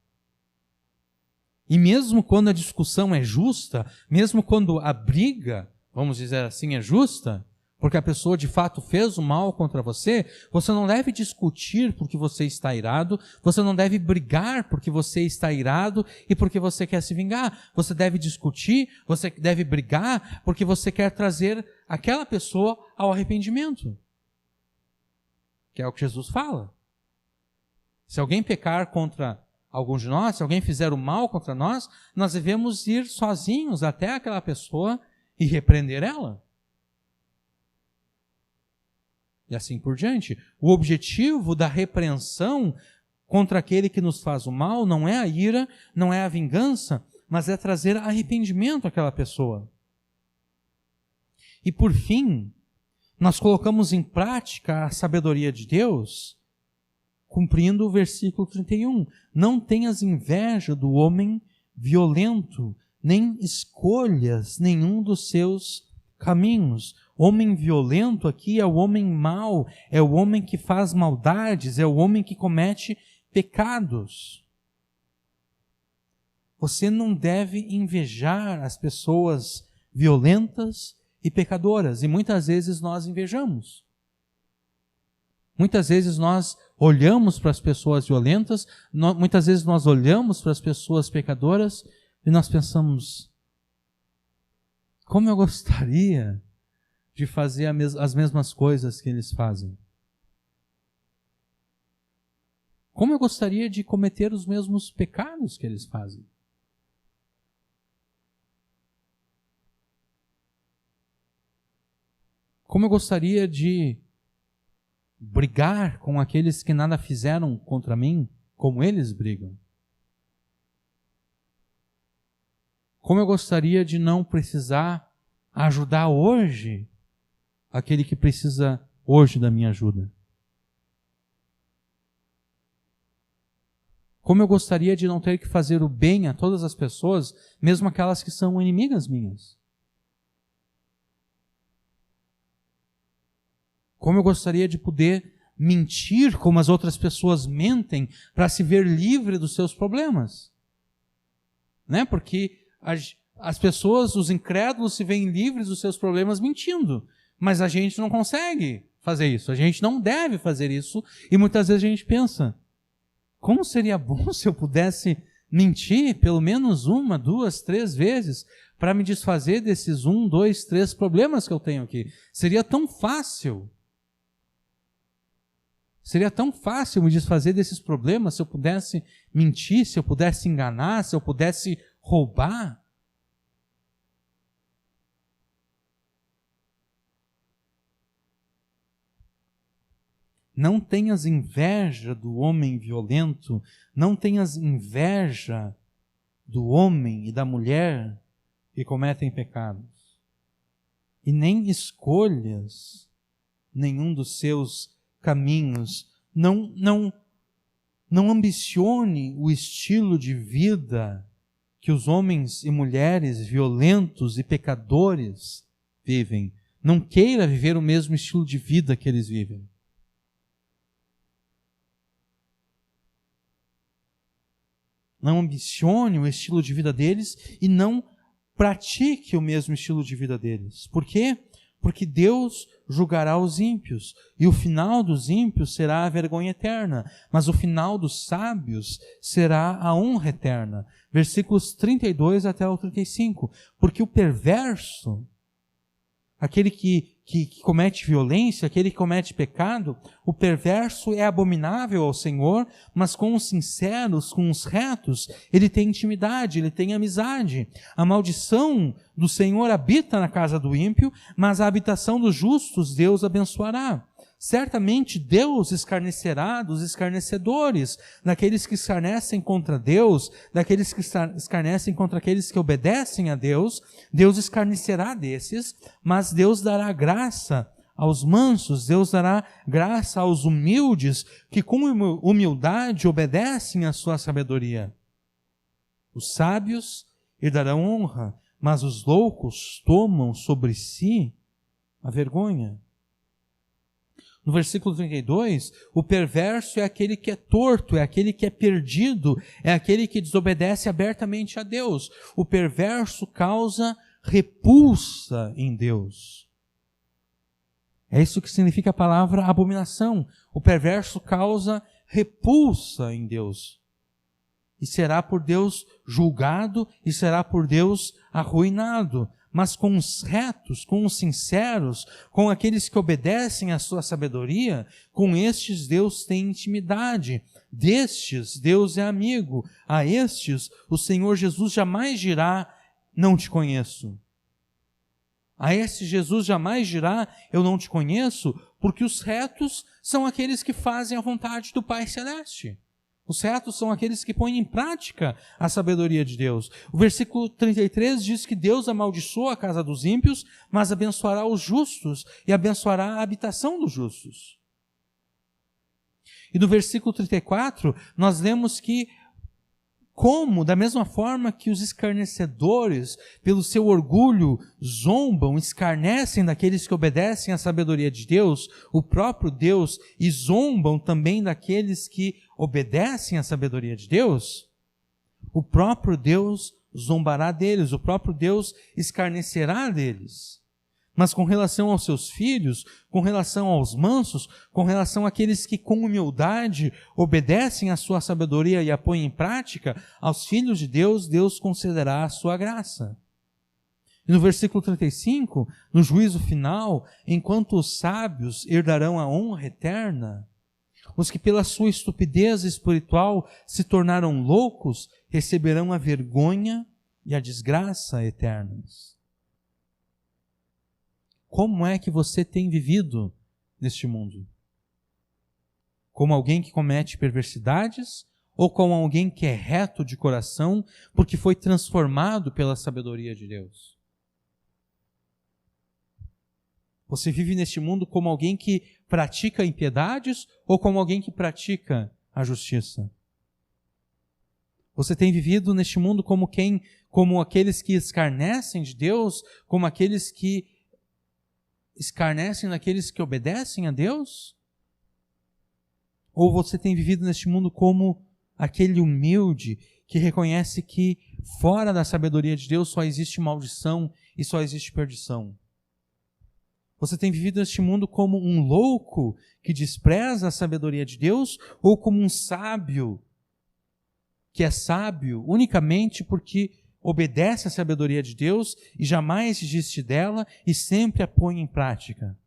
E mesmo quando a discussão é justa, mesmo quando a briga, vamos dizer assim, é justa, porque a pessoa de fato fez o mal contra você, você não deve discutir porque você está irado, você não deve brigar porque você está irado e porque você quer se vingar. Você deve discutir, você deve brigar porque você quer trazer aquela pessoa ao arrependimento. Que é o que Jesus fala. Se alguém pecar contra algum de nós, se alguém fizer o mal contra nós, nós devemos ir sozinhos até aquela pessoa e repreender ela. E assim por diante. O objetivo da repreensão contra aquele que nos faz o mal não é a ira, não é a vingança, mas é trazer arrependimento àquela pessoa. E por fim, nós colocamos em prática a sabedoria de Deus, cumprindo o versículo 31. Não tenhas inveja do homem violento, nem escolhas nenhum dos seus caminhos. Homem violento aqui é o homem mau, é o homem que faz maldades, é o homem que comete pecados. Você não deve invejar as pessoas violentas e pecadoras. E muitas vezes nós invejamos. Muitas vezes nós olhamos para as pessoas violentas, muitas vezes nós olhamos para as pessoas pecadoras e nós pensamos: como eu gostaria de fazer as mesmas coisas que eles fazem. Como eu gostaria de cometer os mesmos pecados que eles fazem. Como eu gostaria de brigar com aqueles que nada fizeram contra mim, como eles brigam. Como eu gostaria de não precisar ajudar hoje aquele que precisa hoje da minha ajuda. Como eu gostaria de não ter que fazer o bem a todas as pessoas, mesmo aquelas que são inimigas minhas. Como eu gostaria de poder mentir como as outras pessoas mentem para se ver livre dos seus problemas. Né? Porque as pessoas, os incrédulos, se veem livres dos seus problemas mentindo. Mas a gente não consegue fazer isso. A gente não deve fazer isso. E muitas vezes a gente pensa: como seria bom se eu pudesse mentir pelo menos 1, 2, 3 vezes para me desfazer desses 1, 2, 3 problemas que eu tenho aqui. Seria tão fácil. Seria tão fácil me desfazer desses problemas se eu pudesse mentir, se eu pudesse enganar, se eu pudesse roubar. Não tenhas inveja do homem violento, não tenhas inveja do homem e da mulher que cometem pecados. E nem escolhas nenhum dos seus caminhos. Não ambicione o estilo de vida que os homens e mulheres violentos e pecadores vivem. Não queira viver o mesmo estilo de vida que eles vivem. Não ambicione o estilo de vida deles e não pratique o mesmo estilo de vida deles. Por quê? Porque Deus julgará os ímpios, e o final dos ímpios será a vergonha eterna, mas o final dos sábios será a honra eterna. Versículos 32 até o 35. Porque o perverso, aquele que comete violência, aquele que comete pecado, o perverso é abominável ao Senhor, mas com os sinceros, com os retos, ele tem intimidade, ele tem amizade. A maldição do Senhor habita na casa do ímpio, mas a habitação dos justos Deus abençoará. Certamente Deus escarnecerá dos escarnecedores, daqueles que escarnecem contra Deus, daqueles que escarnecem contra aqueles que obedecem a Deus. Deus escarnecerá desses, mas Deus dará graça aos mansos, Deus dará graça aos humildes, que com humildade obedecem à sua sabedoria. Os sábios herdarão honra, mas os loucos tomam sobre si a vergonha. No versículo 32, o perverso é aquele que é torto, é aquele que é perdido, é aquele que desobedece abertamente a Deus. O perverso causa repulsa em Deus. É isso que significa a palavra abominação. O perverso causa repulsa em Deus. E será por Deus julgado e será por Deus arruinado. Mas com os retos, com os sinceros, com aqueles que obedecem à sua sabedoria, com estes Deus tem intimidade. Destes Deus é amigo. A estes o Senhor Jesus jamais dirá: não te conheço. A estes Jesus jamais dirá: eu não te conheço, porque os retos são aqueles que fazem a vontade do Pai Celeste. Os retos são aqueles que põem em prática a sabedoria de Deus. O versículo 33 diz que Deus amaldiçoa a casa dos ímpios, mas abençoará os justos e abençoará a habitação dos justos. E no versículo 34, nós lemos que Como, da mesma forma que os escarnecedores, pelo seu orgulho, zombam, escarnecem daqueles que obedecem à sabedoria de Deus, o próprio Deus, e zombam também daqueles que obedecem à sabedoria de Deus, o próprio Deus zombará deles, o próprio Deus escarnecerá deles. Mas com relação aos seus filhos, com relação aos mansos, com relação àqueles que com humildade obedecem à sua sabedoria e a põem em prática, aos filhos de Deus, Deus concederá a sua graça. E no versículo 35, no juízo final, enquanto os sábios herdarão a honra eterna, os que pela sua estupidez espiritual se tornaram loucos, receberão a vergonha e a desgraça eternas. Como é que você tem vivido neste mundo? Como alguém que comete perversidades ou como alguém que é reto de coração porque foi transformado pela sabedoria de Deus? Você vive neste mundo como alguém que pratica impiedades ou como alguém que pratica a justiça? Você tem vivido neste mundo como aqueles que escarnecem de Deus, como aqueles que escarnecem daqueles que obedecem a Deus? Ou você tem vivido neste mundo como aquele humilde que reconhece que fora da sabedoria de Deus só existe maldição e só existe perdição? Você tem vivido neste mundo como um louco que despreza a sabedoria de Deus ou como um sábio que é sábio unicamente porque obedece à sabedoria de Deus e jamais desiste dela e sempre a põe em prática?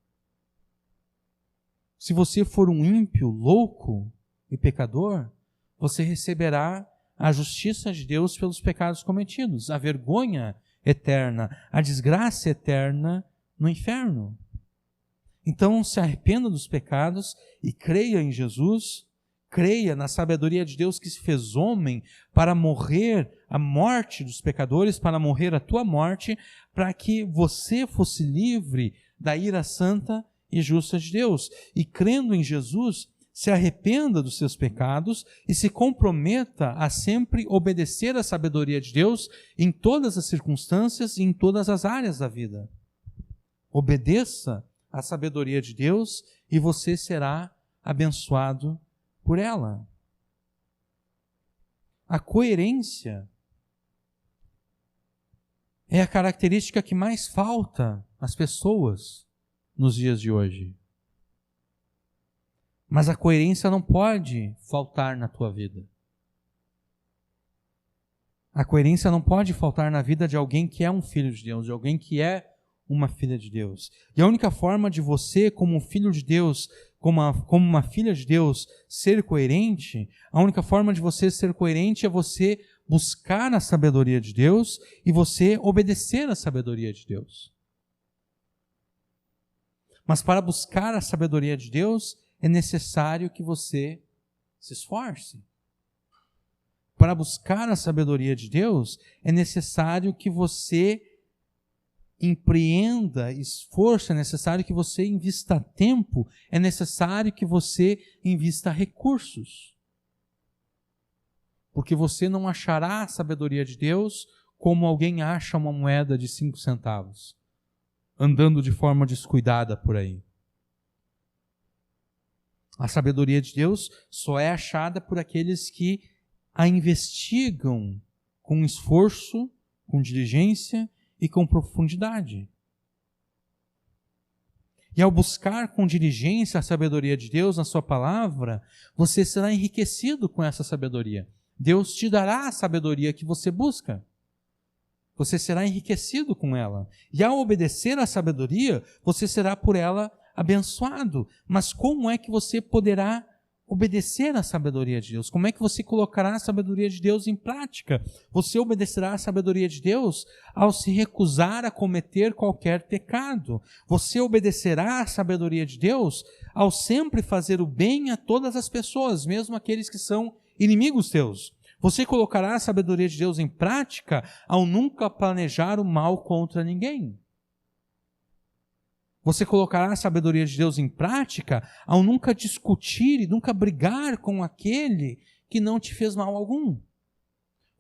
Se você for um ímpio, louco e pecador, você receberá a justiça de Deus pelos pecados cometidos, a vergonha eterna, a desgraça eterna no inferno. Então se arrependa dos pecados e creia em Jesus. Creia na sabedoria de Deus que se fez homem para morrer a morte dos pecadores, para morrer a tua morte, para que você fosse livre da ira santa e justa de Deus. E crendo em Jesus, se arrependa dos seus pecados e se comprometa a sempre obedecer à sabedoria de Deus em todas as circunstâncias e em todas as áreas da vida. Obedeça à sabedoria de Deus e você será abençoado por ela. A coerência é a característica que mais falta às pessoas nos dias de hoje. Mas a coerência não pode faltar na tua vida. A coerência não pode faltar na vida de alguém que é um filho de Deus, de alguém que é uma filha de Deus. E a única forma de você, como um filho de Deus, como uma filha de Deus, ser coerente, a única forma de você ser coerente é você buscar a sabedoria de Deus e você obedecer à sabedoria de Deus. Mas para buscar a sabedoria de Deus, é necessário que você se esforce. Para buscar a sabedoria de Deus, é necessário que você empreenda esforço, é necessário que você invista tempo, é necessário que você invista recursos. Porque você não achará a sabedoria de Deus como alguém acha uma moeda de 5 centavos, andando de forma descuidada por aí. A sabedoria de Deus só é achada por aqueles que a investigam com esforço, com diligência e com profundidade. E ao buscar com diligência a sabedoria de Deus na sua palavra, você será enriquecido com essa sabedoria. Deus te dará a sabedoria que você busca. Você será enriquecido com ela. E ao obedecer à sabedoria, você será por ela abençoado. Mas como é que você poderá obedecer à sabedoria de Deus? Como é que você colocará a sabedoria de Deus em prática? Você obedecerá à sabedoria de Deus ao se recusar a cometer qualquer pecado. Você obedecerá à sabedoria de Deus ao sempre fazer o bem a todas as pessoas, mesmo aqueles que são inimigos teus. Você colocará a sabedoria de Deus em prática ao nunca planejar o mal contra ninguém. Você colocará a sabedoria de Deus em prática ao nunca discutir e nunca brigar com aquele que não te fez mal algum.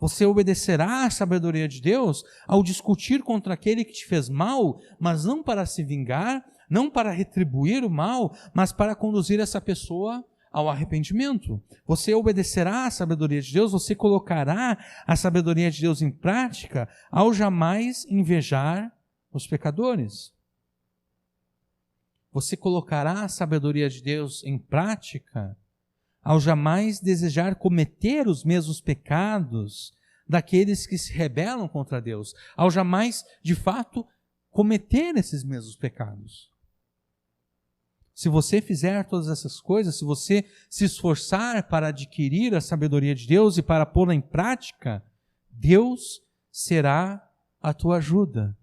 Você obedecerá à sabedoria de Deus ao discutir contra aquele que te fez mal, mas não para se vingar, não para retribuir o mal, mas para conduzir essa pessoa ao arrependimento. Você obedecerá à sabedoria de Deus, você colocará a sabedoria de Deus em prática ao jamais invejar os pecadores. Você colocará a sabedoria de Deus em prática ao jamais desejar cometer os mesmos pecados daqueles que se rebelam contra Deus, ao jamais, de fato, cometer esses mesmos pecados. Se você fizer todas essas coisas, se você se esforçar para adquirir a sabedoria de Deus e para pô-la em prática, Deus será a tua ajuda,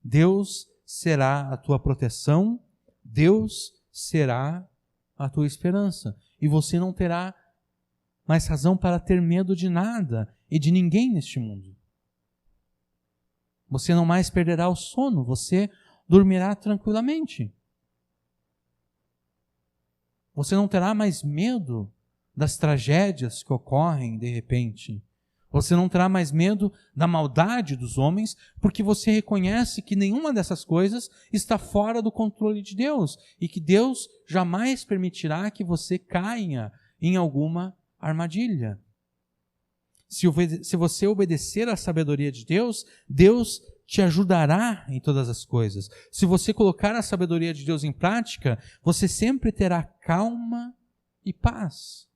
Deus será a tua proteção, Deus será a tua esperança. E você não terá mais razão para ter medo de nada e de ninguém neste mundo. Você não mais perderá o sono, você dormirá tranquilamente. Você não terá mais medo das tragédias que ocorrem de repente. Você não terá mais medo da maldade dos homens, porque você reconhece que nenhuma dessas coisas está fora do controle de Deus e que Deus jamais permitirá que você caia em alguma armadilha. Se você obedecer à sabedoria de Deus, Deus te ajudará em todas as coisas. Se você colocar a sabedoria de Deus em prática, você sempre terá calma e paz,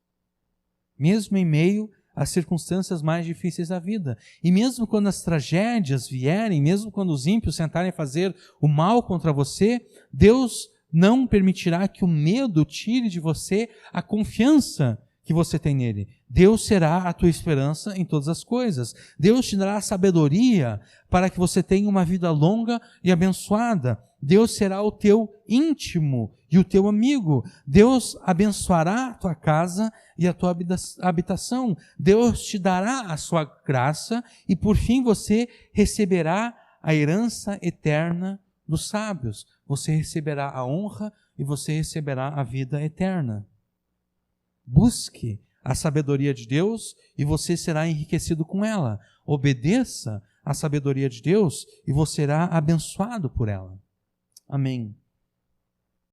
mesmo em meio às circunstâncias mais difíceis da vida. E mesmo quando as tragédias vierem, mesmo quando os ímpios tentarem fazer o mal contra você, Deus não permitirá que o medo tire de você a confiança que você tem nele. Deus será a tua esperança em todas as coisas. Deus te dará sabedoria para que você tenha uma vida longa e abençoada. Deus será o teu íntimo e o teu amigo. Deus abençoará a tua casa e a tua habitação. Deus te dará a sua graça e, por fim, você receberá a herança eterna dos sábios. Você receberá a honra e você receberá a vida eterna. Busque a sabedoria de Deus e você será enriquecido com ela. Obedeça à sabedoria de Deus e você será abençoado por ela. Amém.